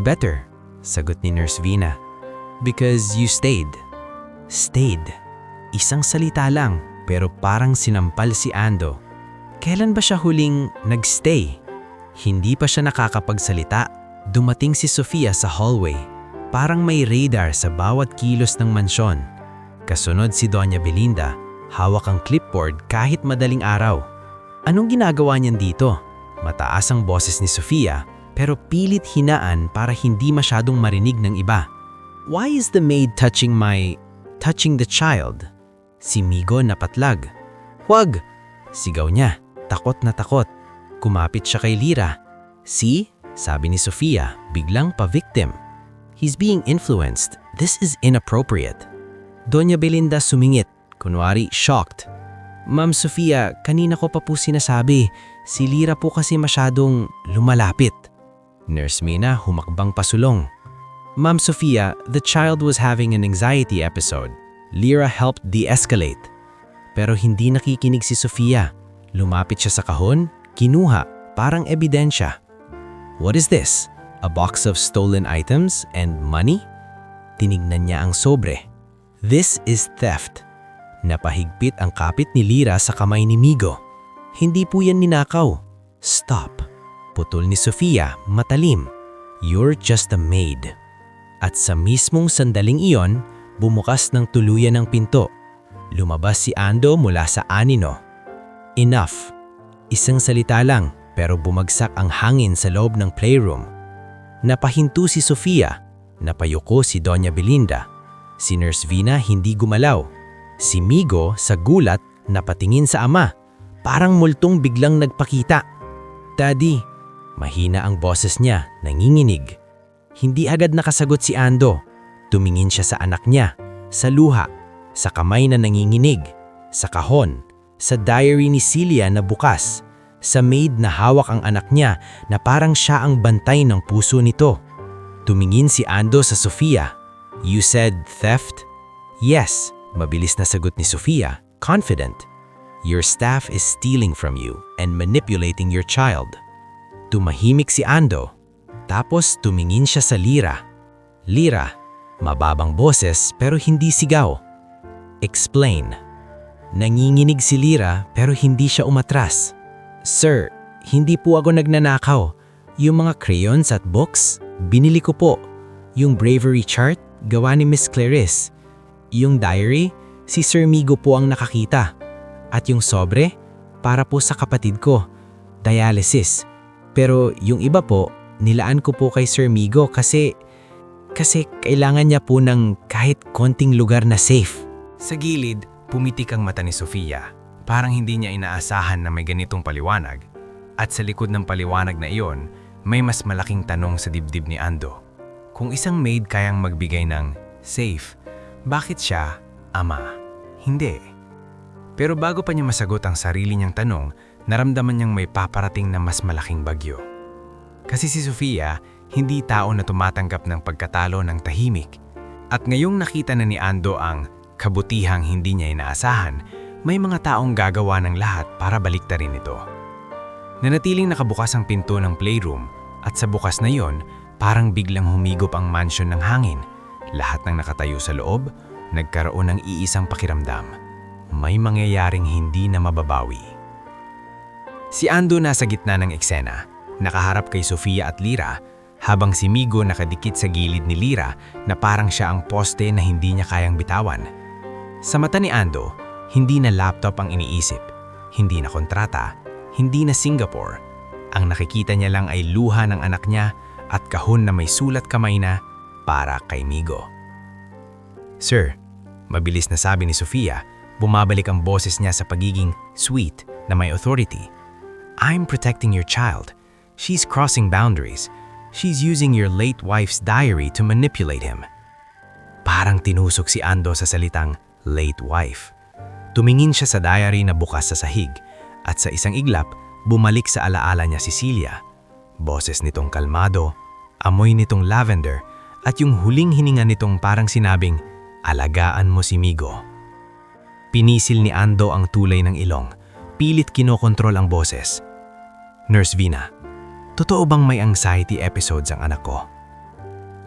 Better, sagot ni Nurse Vina. Because you stayed. Stayed. Isang salita lang, pero parang sinampal si Ando. Kailan ba siya huling nagstay? Hindi pa siya nakakapagsalita. Dumating si Sofia sa hallway. Parang may radar sa bawat kilos ng mansyon. Kasunod si Doña Belinda. Hawak ang clipboard kahit madaling araw. Anong ginagawa niyan dito? Mataas ang boses ni Sofia pero pilit hinaan para hindi masyadong marinig ng iba. Why is the maid touching the child? Si Migo napatlag. Huwag! Sigaw niya, takot na takot. Kumapit siya kay Lyra. See? Sabi ni Sofia, biglang pa-victim. He's being influenced. This is inappropriate. Doña Belinda sumingit. Kunwari, shocked. Ma'am Sofia, kanina ko pa po sinasabi, si Lyra po kasi masyadong lumalapit. Nurse Mina humakbang pasulong. Ma'am Sofia, the child was having an anxiety episode. Lyra helped de-escalate. Pero hindi nakikinig si Sofia. Lumapit siya sa kahon, kinuha, parang ebidensya. What is this? A box of stolen items and money? Tinignan niya ang sobre. This is theft. Napahigpit ang kapit ni Lyra sa kamay ni Migo. Hindi po yan ninakaw. Stop. Putol ni Sofia, matalim. You're just a maid. At sa mismong sandaling iyon, bumukas ng tuluyan ang pinto. Lumabas si Ando mula sa anino. Enough. Isang salita lang pero bumagsak ang hangin sa loob ng playroom. Napahinto si Sofia. Napayuko si Doña Belinda. Si Nurse Vina hindi gumalaw. Si Migo sa gulat napatingin sa ama. Parang multong biglang nagpakita. Daddy, mahina ang boses niya, nanginginig. Hindi agad nakasagot si Ando. Tumingin siya sa anak niya, sa luha, sa kamay na nanginginig, sa kahon, sa diary ni Celia na bukas, sa maid na hawak ang anak niya na parang siya ang bantay ng puso nito. Tumingin si Ando sa Sofia. "You said theft?" "Yes," mabilis na sagot ni Sofia, confident. "Your staff is stealing from you and manipulating your child." Tumahimik si Ando. Tapos tumingin siya sa Lyra. "Lyra," mababang boses pero hindi sigaw. "Explain." Nanginginig si Lyra pero hindi siya umatras. "Sir, hindi po ako nagnanakaw. Yung mga crayons at books, binili ko po. Yung bravery chart, gawa ni Miss Clarice. Yung diary, si Sir Migo po ang nakakita. At yung sobre, para po sa kapatid ko. Dialysis. Pero yung iba po, nilaan ko po kay Sir Migo kasi kailangan niya po ng kahit konting lugar na safe." Sa gilid, pumitik ang mata ni Sofia. Parang hindi niya inaasahan na may ganitong paliwanag. At sa likod ng paliwanag na iyon, may mas malaking tanong sa dibdib ni Ando. Kung isang maid kayang magbigay ng safe, bakit siya, ama, hindi? Pero bago pa niya masagot ang sarili niyang tanong, naramdaman niyang may paparating na mas malaking bagyo. Kasi si Sofia, hindi tao na tumatanggap ng pagkatalo ng tahimik. At ngayong nakita na ni Ando ang kabutihang hindi niya inaasahan, may mga taong gagawa ng lahat para baliktarin ito. Nanatiling nakabukas ang pinto ng playroom at sa bukas na yon, parang biglang humigop ang mansion ng hangin. Lahat ng nakatayo sa loob, nagkaroon ng iisang pakiramdam. May mangyayaring hindi na mababawi. Si Ando nasa gitna ng eksena, nakaharap kay Sofia at Lyra, habang si Migo nakadikit sa gilid ni Lyra na parang siya ang poste na hindi niya kayang bitawan. Sa mata ni Ando, hindi na laptop ang iniisip, hindi na kontrata, hindi na Singapore. Ang nakikita niya lang ay luha ng anak niya at kahon na may sulat kamay na para kay Migo. "Sir," mabilis na sabi ni Sofia, bumabalik ang boses niya sa pagiging sweet na may authority. "I'm protecting your child. She's crossing boundaries. She's using your late wife's diary to manipulate him." Parang tinusok si Ando sa salitang late wife. Tumingin siya sa diary na bukas sa sahig at sa isang iglap, bumalik sa alaala niya si Celia. Boses nitong kalmado, amoy nitong lavender at yung huling hininga nitong parang sinabing, "Alagaan mo si Migo." Pinisil ni Ando ang tulay ng ilong. Pilit kinokontrol ang boses. "Nurse Vina, totoo bang may anxiety episodes ang anak ko?"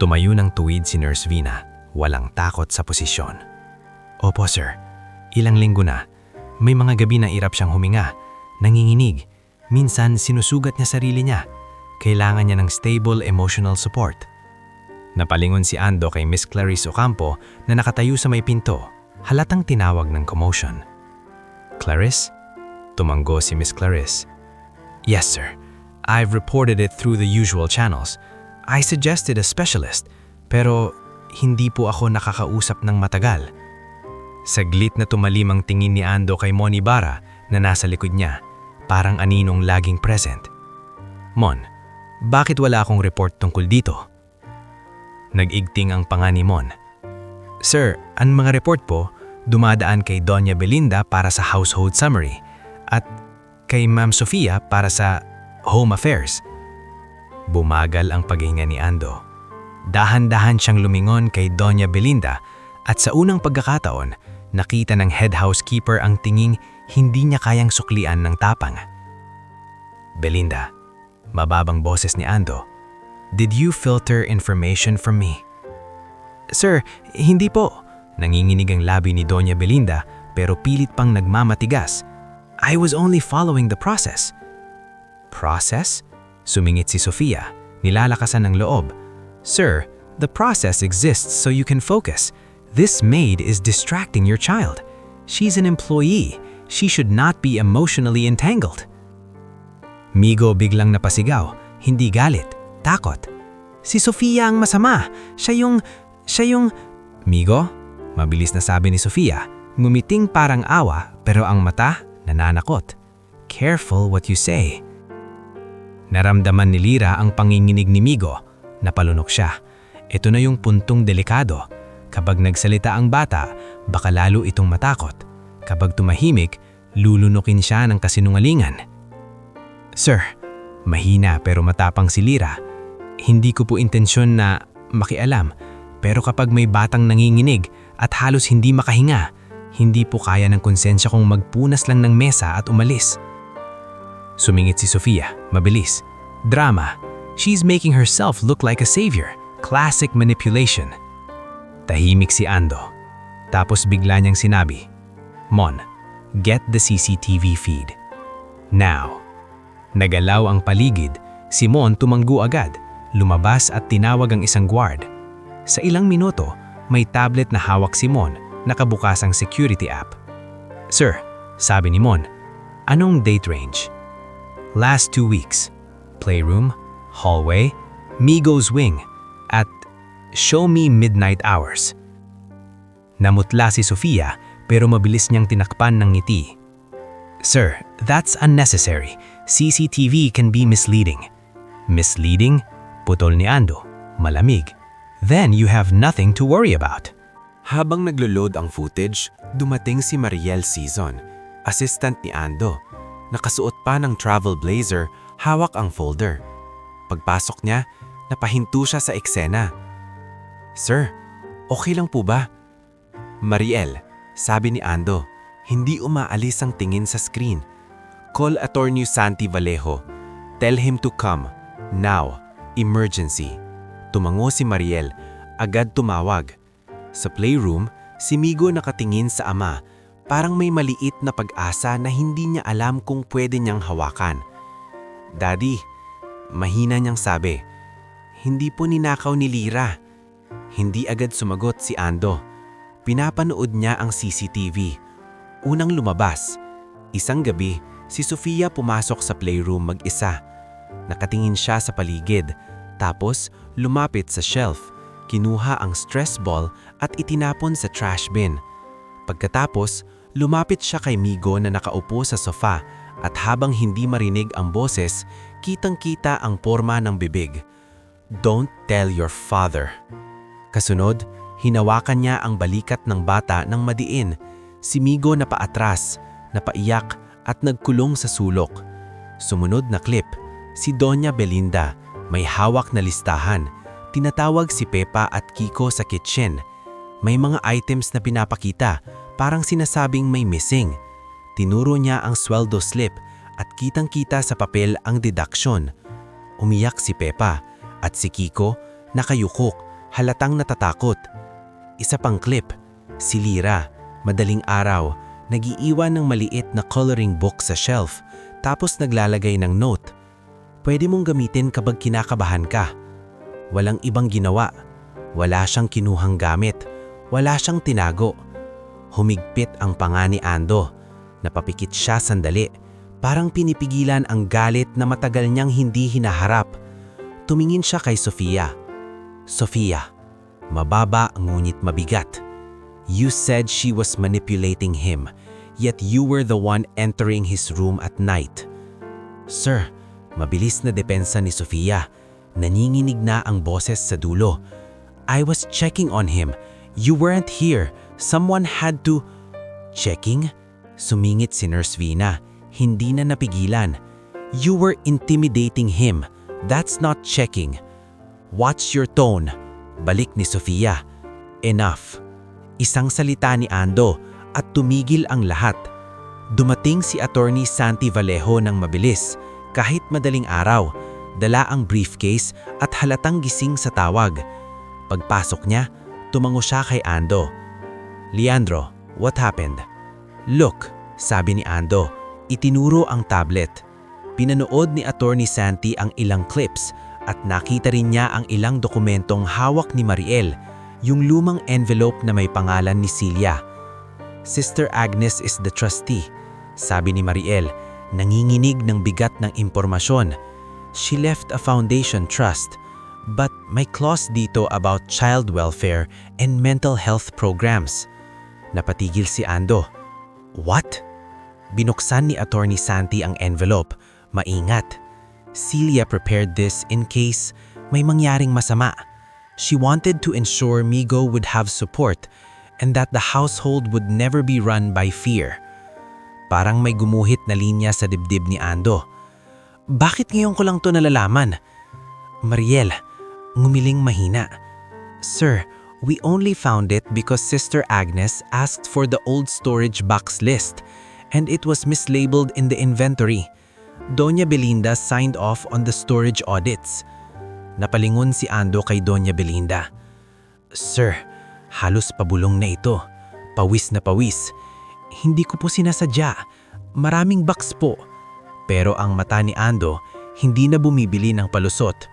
Tumayo ng tuwid si Nurse Vina, walang takot sa posisyon. "Opo sir, ilang linggo na. May mga gabi na irap siyang huminga, nanginginig. Minsan sinusugat niya sarili niya. Kailangan niya ng stable emotional support." Napalingon si Ando kay Miss Clarice Ocampo na nakatayo sa may pinto, halatang tinawag ng commotion. "Clarice?" Tumanggo si Miss Clarice. "Yes sir, I've reported it through the usual channels. I suggested a specialist, pero hindi po ako nakakausap ng matagal." Saglit na tumalim ang tingin ni Ando kay Mon Ibarra na nasa likod niya, parang aninong laging present. "Mon, bakit wala akong report tungkol dito?" Nag-igting ang panga ni Mon. "Sir, ang mga report po, dumadaan kay Doña Belinda para sa household summary at kay Ma'am Sofia para sa home affairs." Bumagal ang paghinga ni Ando. Dahan-dahan siyang lumingon kay Doña Belinda at sa unang pagkakataon, nakita ng head housekeeper ang tinging hindi niya kayang suklian ng tapang. "Belinda," mababang boses ni Ando, "did you filter information from me?" "Sir, hindi po." Nanginginig ang labi ni Doña Belinda pero pilit pang nagmamatigas. "I was only following the process." "Process?" Sumingit si Sofia, nilalakasan ng loob. "Sir, the process exists so you can focus. This maid is distracting your child. She's an employee. She should not be emotionally entangled." Migo biglang napasigaw, hindi galit, takot. "Si Sofia ang masama. Siya yung... "Migo?" Mabilis na sabi ni Sofia, ngumiting parang awa pero ang mata nananakot. "Careful what you say." Naramdaman ni Lyra ang panginginig ni Migo. Napalunok siya. Ito na yung puntong delikado. Kapag nagsalita ang bata, baka lalo itong matakot. Kapag tumahimik, lulunukin siya ng kasinungalingan. Sir, mahina pero matapang si Lira. Hindi ko po intensyon na makialam, pero kapag may batang nanginginig at halos hindi makahinga, hindi po kaya ng konsensya kong magpunas lang ng mesa at umalis. Sumingit si Sofia, mabilis. Drama. She's making herself look like a savior. Classic manipulation. Tahimik si Ando. Tapos bigla niyang sinabi, Mon, get the CCTV feed. Now. Nagalaw ang paligid, si Mon tumanggo agad, lumabas at tinawag ang isang guard. Sa ilang minuto, may tablet na hawak si Mon, nakabukas ang security app. Sir, sabi ni Mon, anong date range? Last 2 weeks. Playroom, hallway, Migos wing, at show me midnight hours. Namutla si Sofia pero mabilis niyang tinakpan ng ngiti. Sir, that's unnecessary. CCTV can be misleading. Misleading? Putol ni Ando. Malamig. Then you have nothing to worry about. Habang naglo-load ang footage, dumating si Mariel Season, assistant ni Ando. Nakasuot pa ng travel blazer, hawak ang folder. Pagpasok niya, napahinto siya sa eksena. Sir, okay lang po ba? Mariel, sabi ni Ando, hindi umaalis ang tingin sa screen. Call Attorney Santi Vallejo. Tell him to come. Now. Emergency. Tumango si Mariel. Agad tumawag. Sa playroom, si Migo nakatingin sa ama. Parang may maliit na pag-asa na hindi niya alam kung pwede niyang hawakan. Daddy, mahina niyang sabi. Hindi po ninakaw ni Lira. Hindi agad sumagot si Ando. Pinapanood niya ang CCTV. Unang lumabas. Isang gabi, si Sofia pumasok sa playroom mag-isa. Nakatingin siya sa paligid. Tapos, lumapit sa shelf. Kinuha ang stress ball at itinapon sa trash bin. Pagkatapos, lumapit siya kay Migo na nakaupo sa sofa at habang hindi marinig ang boses, kitang-kita ang porma ng bibig. Don't tell your father. Kasunod, hinawakan niya ang balikat ng bata ng madiin. Si Migo na paatras, napaiyak at nagkulong sa sulok. Sumunod na clip, si Doña Belinda, may hawak na listahan. Tinatawag si Pepa at Kiko sa kitchen. May mga items na pinapakita, parang sinasabing may missing. Tinuro niya ang sweldo slip at kitang-kita sa papel ang deduction. Umiyak si Pepa at si Kiko nakayukok, halatang natatakot. Isa pang clip, si Lira, madaling araw, nag-iiwan ng maliit na coloring book sa shelf tapos naglalagay ng note. Pwede mong gamitin kapag kinakabahan ka. Walang ibang ginawa. Wala siyang kinuhang gamit. Wala siyang tinago. Humigpit ang panga ni Ando. Napapikit siya sandali. Parang pinipigilan ang galit na matagal niyang hindi hinaharap. Tumingin siya kay Sofia. Sofia, mababa ngunit mabigat. You said she was manipulating him, yet you were the one entering his room at night. Sir, mabilis na depensa ni Sofia. Nanginginig na ang boses sa dulo. I was checking on him. You weren't here. Someone had to... Checking? Sumingit si Nurse Vina. Hindi na napigilan. You were intimidating him. That's not checking. Watch your tone. Balik ni Sofia. Enough. Isang salita ni Ando at tumigil ang lahat. Dumating si Attorney Santi Vallejo ng mabilis. Kahit madaling araw, dala ang briefcase at halatang gising sa tawag. Pagpasok niya, tumango siya kay Ando. Leandro, what happened? Look, sabi ni Ando, itinuro ang tablet. Pinanood ni Attorney Santi ang ilang clips at nakita rin niya ang ilang dokumentong hawak ni Mariel, yung lumang envelope na may pangalan ni Celia. Sister Agnes is the trustee, sabi ni Mariel, nanginginig ng bigat ng impormasyon. She left a foundation trust, but may clause dito about child welfare and mental health programs. Napatigil si Ando. What? Binuksan ni Attorney Santi ang envelope. Maingat. Celia prepared this in case may mangyaring masama. She wanted to ensure Migo would have support and that the household would never be run by fear. Parang may gumuhit na linya sa dibdib ni Ando. Bakit ngayon ko lang to nalalaman? Mariel, ngumiling mahina. Sir, we only found it because Sister Agnes asked for the old storage box list and it was mislabeled in the inventory. Doña Belinda signed off on the storage audits. Napalingon si Ando kay Doña Belinda. Sir, halos pabulong na ito. Pawis na pawis. Hindi ko po sinasadya. Maraming box po. Pero ang mata ni Ando hindi na bumibili ng palusot.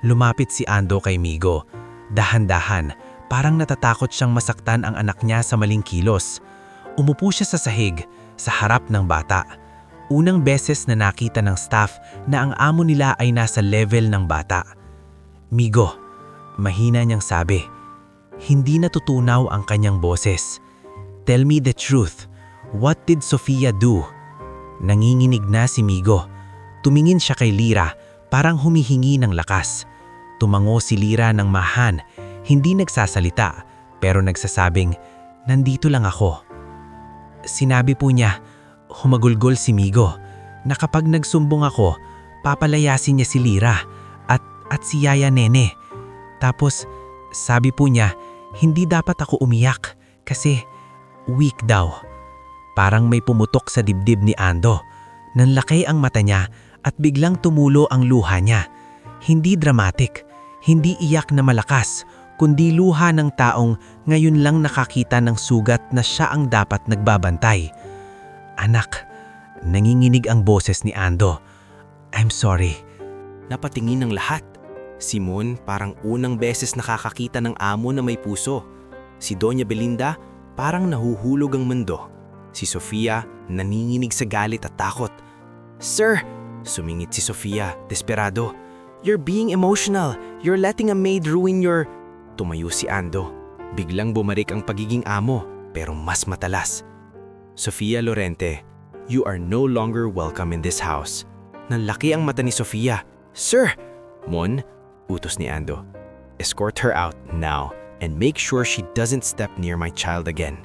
Lumapit si Ando kay Migo. Dahan-dahan, parang natatakot siyang masaktan ang anak niya sa maling kilos. Umupo siya sa sahig, sa harap ng bata. Unang beses na nakita ng staff na ang amo nila ay nasa level ng bata. Migo, mahina niyang sabi. Hindi natutunaw ang kanyang boses. Tell me the truth. What did Sofia do? Nanginginig na si Migo. Tumingin siya kay Lira, parang humihingi ng lakas. Tumango si Lira ng mahan, hindi nagsasalita, pero nagsasabing, nandito lang ako. Sinabi po niya, humagulgol si Migo, na kapag nagsumbong ako, papalayasin niya si Lira at si Yaya Nene. Tapos, sabi po niya, hindi dapat ako umiyak kasi weak daw. Parang may pumutok sa dibdib ni Ando. Nanlaki ang mata niya at biglang tumulo ang luha niya. Hindi dramatic, hindi iyak na malakas, kundi luha ng taong ngayon lang nakakita ng sugat na siya ang dapat nagbabantay. Anak, nanginginig ang boses ni Ando. I'm sorry. Napatingin ng lahat. Si Mon parang unang beses nakakakita ng amo na may puso. Si Doña Belinda parang nahuhulog ang mundo. Si Sofia naninginig sa galit at takot. Sir! Sumingit si Sofia, desperado. You're being emotional. You're letting a maid ruin your... Tumayo si Ando. Biglang bumarik ang pagiging amo, pero mas matalas. Sofia Lorente, you are no longer welcome in this house. Nanlaki ang mata ni Sofia. Sir! Mon, utos ni Ando. Escort her out now and make sure she doesn't step near my child again.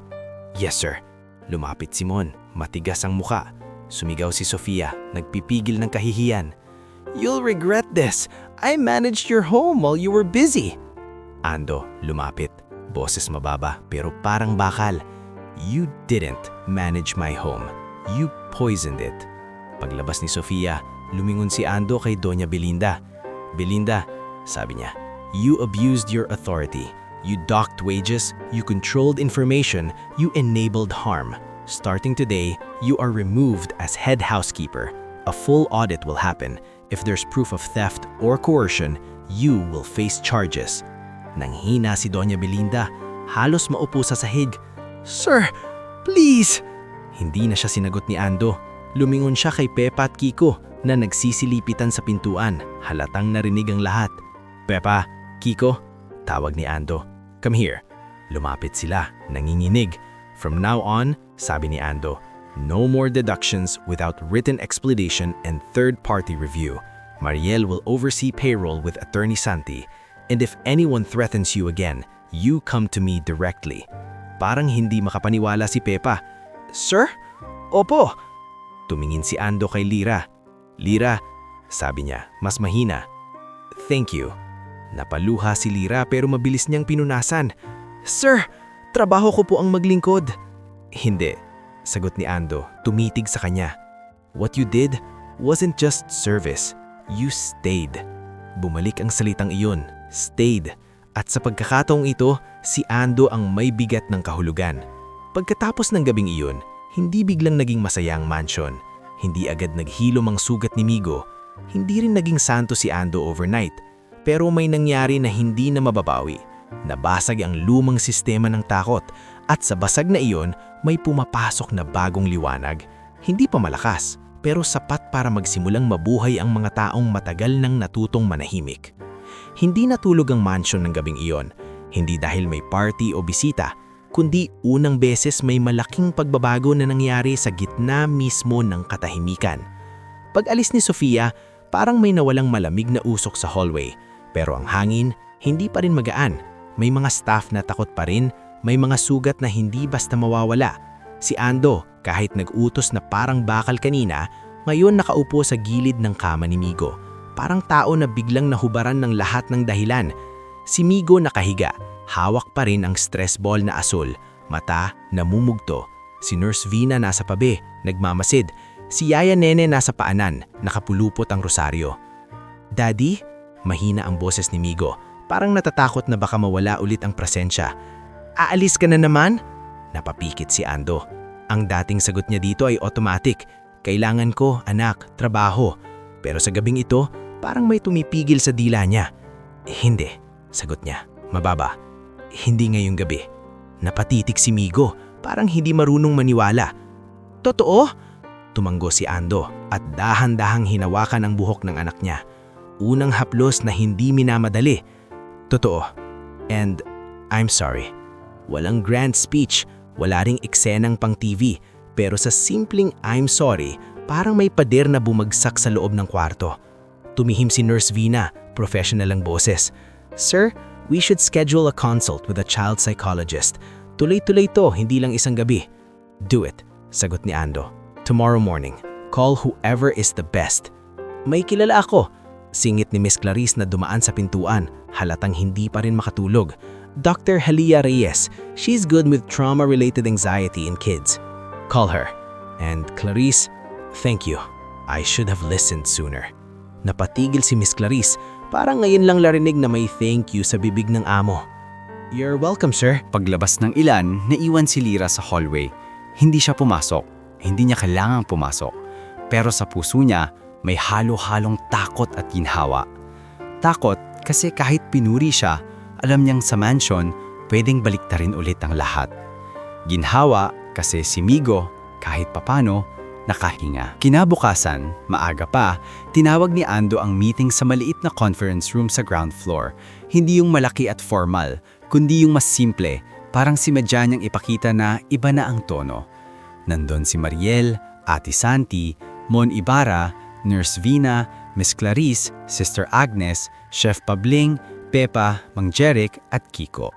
Yes, sir. Lumapit si Mon, matigas ang muka. Sumigaw si Sofia, nagpipigil ng kahihiyan. You'll regret this. I managed your home while you were busy. Ando, lumapit. Boses mababa pero parang bakal. You didn't manage my home. You poisoned it. Paglabas ni Sofia, lumingon si Ando kay Doña Belinda. Belinda, sabi niya, you abused your authority. You docked wages, you controlled information, you enabled harm. Starting today, you are removed as head housekeeper. A full audit will happen. If there's proof of theft or coercion, you will face charges. Nanghina si Doña Belinda, halos maupo sa sahig. Sir, please! Hindi na siya sinagot ni Ando. Lumingon siya kay Pepa at Kiko na nagsisilipitan sa pintuan. Halatang narinig ang lahat. Pepa, Kiko, tawag ni Ando. Come here. Lumapit sila, nanginginig. From now on, sabi ni Ando, no more deductions without written explanation and third-party review. Mariel will oversee payroll with Attorney Santi, and if anyone threatens you again, you come to me directly. Parang hindi makapaniwala si Pepa. Sir? Opo. Tumingin si Ando kay Lira. Lira, sabi niya, mas mahina. Thank you. Napaluha si Lira pero mabilis niyang pinunasan. Sir, trabaho ko po ang maglingkod. Hindi, sagot ni Ando, tumitig sa kanya. What you did wasn't just service. You stayed. Bumalik ang salitang iyon, stayed. At sa pagkakataong ito, si Ando ang may bigat ng kahulugan. Pagkatapos ng gabing iyon, hindi biglang naging masaya ang mansion. Hindi agad naghilom ang sugat ni Migo. Hindi rin naging santo si Ando overnight. Pero may nangyari na hindi na mababawi. Nabasag ang lumang sistema ng takot at sa basag na iyon may pumapasok na bagong liwanag. Hindi pa malakas pero sapat para magsimulang mabuhay ang mga taong matagal nang natutong manahimik. Hindi natulog ang mansion ng gabing iyon, hindi dahil may party o bisita, kundi unang beses may malaking pagbabago na nangyari sa gitna mismo ng katahimikan. Pag-alis ni Sofia, parang may nawalang malamig na usok sa hallway. Pero ang hangin, hindi pa rin magaan. May mga staff na takot pa rin, may mga sugat na hindi basta mawawala. Si Ando, kahit nag-utos na parang bakal kanina, Ngayon nakaupo sa gilid ng kama ni Migo. Parang tao na biglang nahubaran ng lahat ng dahilan. Si Migo nakahiga, hawak pa rin ang stress ball na asul, mata namumugto. Si Nurse Vina nasa pabi, nagmamasid. Si Yaya Nene nasa paanan, nakapulupot ang rosaryo. Daddy? Mahina ang boses ni Migo. Parang natatakot na baka mawala ulit ang presensya. Aalis ka na naman? Napapikit si Ando. Ang dating sagot niya dito ay automatic. Kailangan ko, anak, trabaho. Pero sa gabing ito, parang may tumipigil sa dila niya. Hindi, sagot niya, mababa. Hindi ngayong gabi. Napatitik si Migo, parang hindi marunong maniwala. Totoo? Tumanggo si Ando at dahan-dahang hinawakan ang buhok ng anak niya. Unang haplos na hindi minamadali. Totoo. And I'm sorry. Walang grand speech, wala ring eksenang pang TV, pero sa simpleng I'm sorry, parang may pader na bumagsak sa loob ng kwarto. Tumihim si Nurse Vina, professional ang boses. Sir, we should schedule a consult with a child psychologist. Tuloy-tuloy to, hindi lang isang gabi. Do it, sagot ni Ando. Tomorrow morning, call whoever is the best. May kilala ako, singit ni Miss Clarice na dumaan sa pintuan, halatang hindi pa rin makatulog. Dr. Halia Reyes, she's good with trauma-related anxiety in kids. Call her. And Clarice, thank you. I should have listened sooner. Napatigil si Miss Clarice, parang ngayon lang larinig na may thank you sa bibig ng amo. You're welcome, sir. Paglabas ng ilan, naiwan si Lyra sa hallway. Hindi siya pumasok. Hindi niya kailangang pumasok. Pero sa puso niya, may halo-halong takot at ginhawa. Takot kasi kahit pinuri siya, alam niyang sa mansion, pwedeng baliktarin ulit ang lahat. Ginhawa kasi si Migo, kahit papano, nakahinga. Kinabukasan, maaga pa, tinawag ni Ando ang meeting sa maliit na conference room sa ground floor. Hindi yung malaki at formal, kundi yung mas simple, parang si madya niyang ipakita na iba na ang tono. Nandun si Mariel, Ate Santi, Mon Ibarra, Nurse Vina, Miss Clarice, Sister Agnes, Chef Pabling, Pepa, Mang Jeric at Kiko.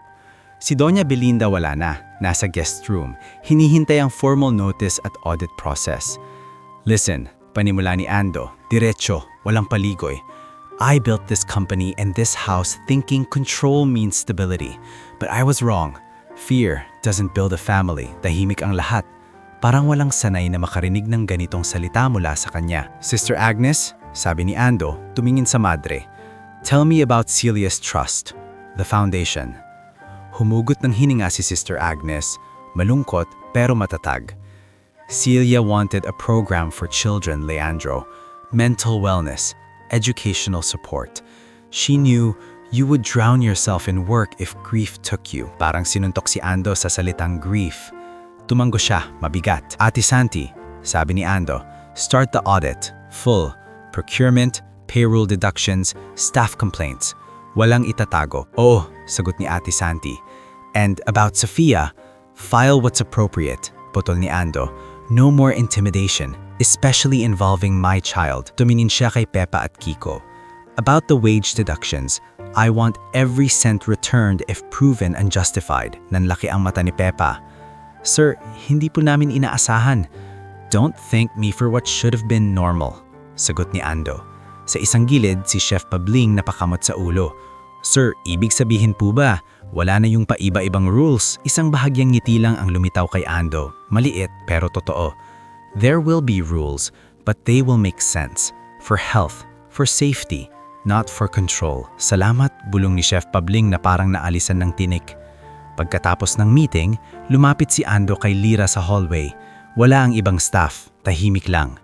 Si Doña Belinda wala na, nasa guest room, hinihintay ang formal notice at audit process. Listen, panimula ni Ando, diretso, walang paligoy. I built this company and this house thinking control means stability. But I was wrong. Fear doesn't build a family, tahimik ang lahat. Parang walang sanay na makarinig ng ganitong salita mula sa kanya. Sister Agnes, sabi ni Ando, tumingin sa madre. Tell me about Celia's trust, the foundation. Humugot ng hininga si Sister Agnes, malungkot pero matatag. Celia wanted a program for children, Leandro. Mental wellness, educational support. She knew you would drown yourself in work if grief took you. Parang sinuntok si Ando sa salitang grief. Tumanggo siya, mabigat. Ate Santi, sabi ni Ando, start the audit. Full. Procurement, payroll deductions, staff complaints. Walang itatago. Oo, sagot ni Ate Santi. And about Sofia, file what's appropriate. Putol ni Ando. No more intimidation, especially involving my child. Tumingin siya kay Pepa at Kiko. About the wage deductions, I want every cent returned if proven unjustified. Nanlaki ang mata ni Pepa. Sir, hindi po namin inaasahan. Don't thank me for what should have been normal. Sagot ni Ando. Sa isang gilid, si Chef Pabling napakamot sa ulo. Sir, ibig sabihin po ba, wala na yung paiba-ibang rules? Isang bahagyang ngiti lang ang lumitaw kay Ando. Maliit pero totoo. There will be rules, but they will make sense. For health, for safety, not for control. Salamat, bulong ni Chef Pabling na parang naalisan ng tinik. Pagkatapos ng meeting, lumapit si Ando kay Lyra sa hallway. Wala ang ibang staff, tahimik lang.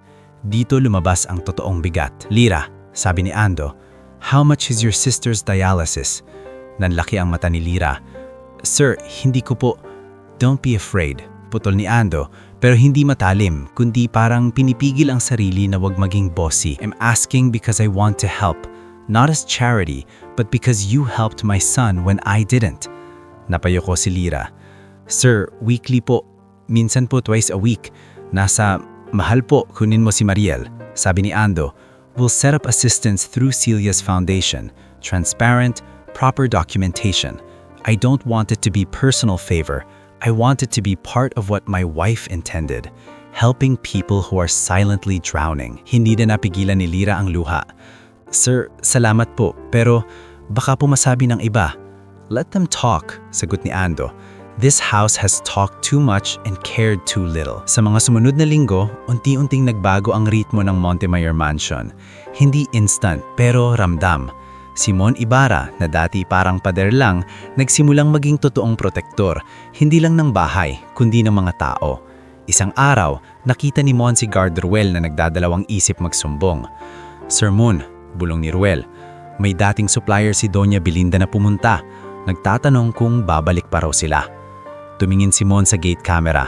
Dito lumabas ang totoong bigat. Lyra, sabi ni Ando, how much is your sister's dialysis? Nanlaki ang mata ni Lyra. Sir, hindi ko po. Don't be afraid. Putol ni Ando, pero hindi matalim, kundi parang pinipigil ang sarili na wag maging bossy. I'm asking because I want to help. Not as charity, but because you helped my son when I didn't. Napayoko si Lyra. Sir, weekly po. Minsan po twice a week. Nasa mahal po, kunin mo si Mariel. Sabi ni Ando, we'll set up assistance through Celia's foundation. Transparent, proper documentation. I don't want it to be personal favor. I want it to be part of what my wife intended. helping people who are silently drowning. Hindi na napigilan ni Lyra ang luha. Sir, salamat po, pero baka po masabi ng iba. Let them talk, sagot ni Ando. This house has talked too much and cared too little. Sa mga sumunod na linggo, unti-unting nagbago ang ritmo ng Montemayor Mansion. Hindi instant, pero ramdam. Si Mon Ibarra, na dati parang pader lang, nagsimulang maging totoong protektor, hindi lang ng bahay, kundi ng mga tao. Isang araw, nakita ni Mon si Guard Ruel na nagdadalawang isip magsumbong. Sir Mon, bulong ni Ruel, may dating supplier si Doña Belinda na pumunta. Nagtatanong kung babalik pa raw sila. Tumingin si Mon sa gate camera.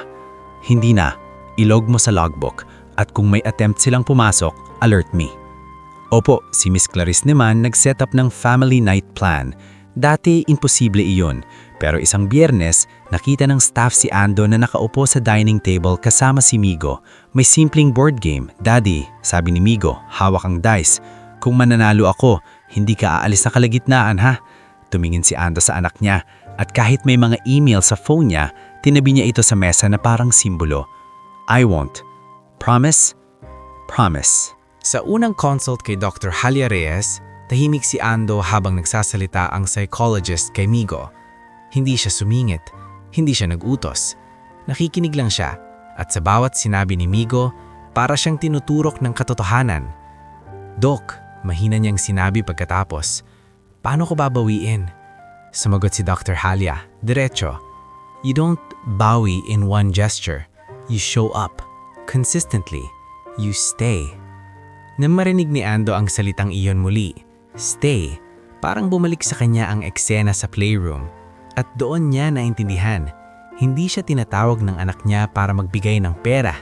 Hindi na, ilog mo sa logbook at kung may attempt silang pumasok, alert me. Opo, si Miss Clarice naman nag-set up ng family night plan. Dati imposible iyon, pero isang Biyernes, nakita ng staff si Ando na nakaupo sa dining table kasama si Migo. May simpleng board game. Daddy, sabi ni Migo, hawak ang dice. Kung mananalo ako, hindi ka aalis na kalagitnaan ha? Tumingin si Ando sa anak niya at kahit may mga email sa phone niya, tinabi niya ito sa mesa na parang simbolo. I won't. Promise? Promise. Sa unang consult kay Dr. Halia Reyes, tahimik si Ando habang nagsasalita ang psychologist kay Migo. Hindi siya sumingit, hindi siya nagutos. Nakikinig lang siya at sa bawat sinabi ni Migo, para siyang tinuturok ng katotohanan. Dok, mahina niyang sinabi pagkatapos, paano ko babawiin? Sumagot si Dr. Halia, diretso. You don't bawi in one gesture. You show up. Consistently. You stay. Nang marinig ni Ando ang salitang iyon muli, stay, parang bumalik sa kanya ang eksena sa playroom. At doon niya naintindihan, hindi siya tinatawag ng anak niya para magbigay ng pera.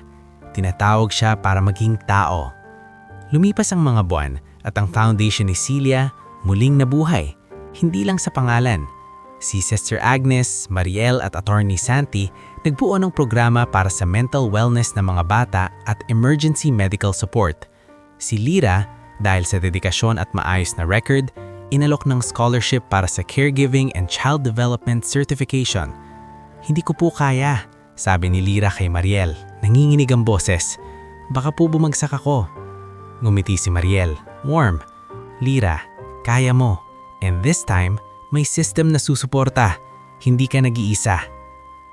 Tinatawag siya para maging tao. Lumipas ang mga buwan at ang foundation ni Celia muling nabuhay. Hindi lang sa pangalan. Si Sister Agnes, Mariel at Attorney Santi nagbuo ng programa para sa mental wellness ng mga bata at emergency medical support. Si Lyra, dahil sa dedikasyon at maayos na record, inalok ng scholarship para sa caregiving and child development certification. Hindi ko po kaya, sabi ni Lyra kay Mariel. Nanginginig ang boses. Baka po bumagsak ako. Ngumiti si Mariel. Warm. Lyra, kaya mo. And this time, may system na susuporta. Hindi ka nag-iisa.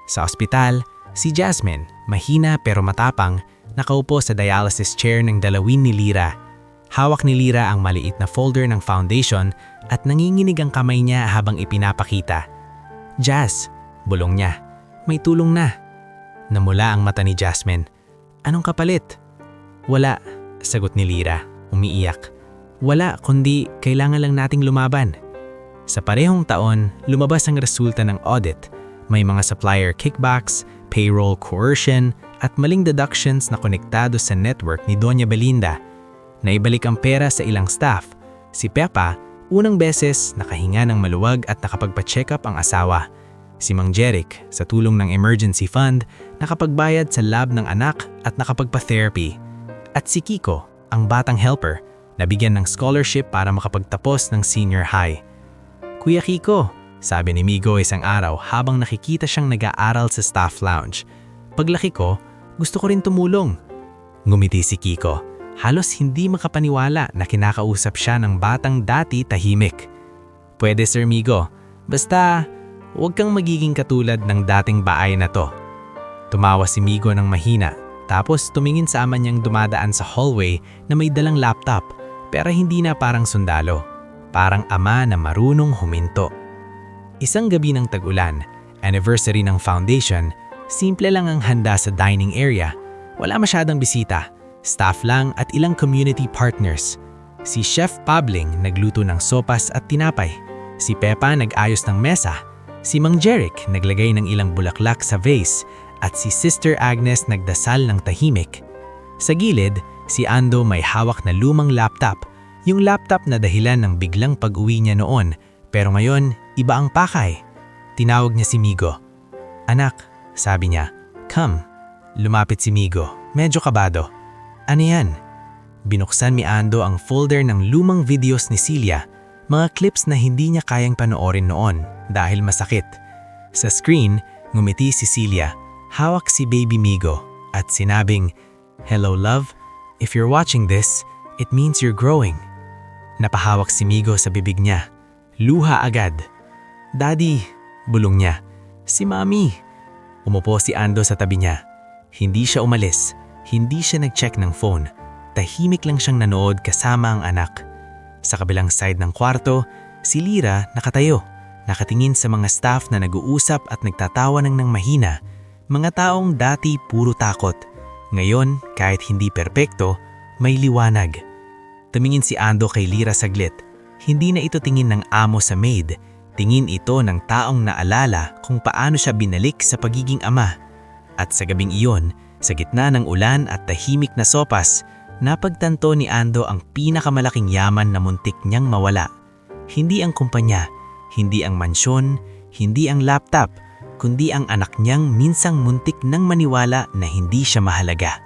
Sa ospital, si Jasmine, mahina pero matapang, nakaupo sa dialysis chair ng dalawin ni Lyra. Hawak ni Lyra ang maliit na folder ng foundation at nanginginig ang kamay niya habang ipinapakita. Jazz, bulong niya, may tulong na. Namula ang mata ni Jasmine. Anong kapalit? Wala, sagot ni Lyra, umiiyak. Wala, kundi kailangan lang nating lumaban. Sa parehong taon, lumabas ang resulta ng audit. May mga supplier kickbacks, payroll coercion, at maling deductions na konektado sa network ni Doña Belinda. Naibalik ang pera sa ilang staff. Si Pepa, unang beses nakahinga ng maluwag at nakapagpa-check up ang asawa. Si Mang Jeric, sa tulong ng emergency fund, nakapagbayad sa lab ng anak at nakapagpa-therapy. At si Kiko, ang batang helper, nabigyan ng scholarship para makapagtapos ng senior high. Kuya Kiko, sabi ni Migo isang araw habang nakikita siyang nag-aaral sa staff lounge. Paglaki ko, gusto ko rin tumulong. Ngumiti si Kiko. Halos hindi makapaniwala na kinakausap siya ng batang dati tahimik. Pwede Sir Migo, basta huwag kang magiging katulad ng dating baay na to. Tumawa si Migo ng mahina, tapos tumingin sa ama niyang dumadaan sa hallway na may dalang laptop, pero hindi na parang sundalo. Parang ama na marunong huminto. Isang gabi ng tag-ulan, anniversary ng foundation, simple lang ang handa sa dining area. Wala masyadang bisita, staff lang at ilang community partners. Si Chef Pabling nagluto ng sopas at tinapay. Si Pepa nag-ayos ng mesa. Si Mang Jeric naglagay ng ilang bulaklak sa vase. At si Sister Agnes nagdasal ng tahimik. Sa gilid, si Ando may hawak na lumang laptop. Yung laptop na dahilan ng biglang pag-uwi niya noon, pero ngayon, iba ang pakay. Tinawag niya si Migo. Anak, sabi niya, come. Lumapit si Migo, medyo kabado. Ano yan? Binuksan ni Ando ang folder ng lumang videos ni Celia, mga clips na hindi niya kayang panoorin noon dahil masakit. Sa screen, ngumiti si Celia, hawak si baby Migo. at sinabing, "Hello love, if you're watching this, it means you're growing." Napahawak si Migo sa bibig niya. Luha agad. "Daddy," bulong niya. "Si Mami." Umupo si Ando sa tabi niya. Hindi siya umalis. Hindi siya nag-check ng phone. Tahimik lang siyang nanood kasama ang anak. Sa kabilang side ng kwarto, si Lyra nakatayo. Nakatingin sa mga staff na nag-uusap at nagtatawanan ng mahina. Mga taong dati puro takot. Ngayon, kahit hindi perpekto, may liwanag. Tumingin si Ando kay Lyra saglit. Hindi na ito tingin ng amo sa maid. Tingin ito ng taong naalala kung paano siya binalik sa pagiging ama. At sa gabing iyon, sa gitna ng ulan at tahimik na sopas, napagtanto ni Ando ang pinakamalaking yaman na muntik niyang mawala. Hindi ang kumpanya, hindi ang mansyon, hindi ang laptop, kundi ang anak niyang minsang muntik nang maniwala na hindi siya mahalaga.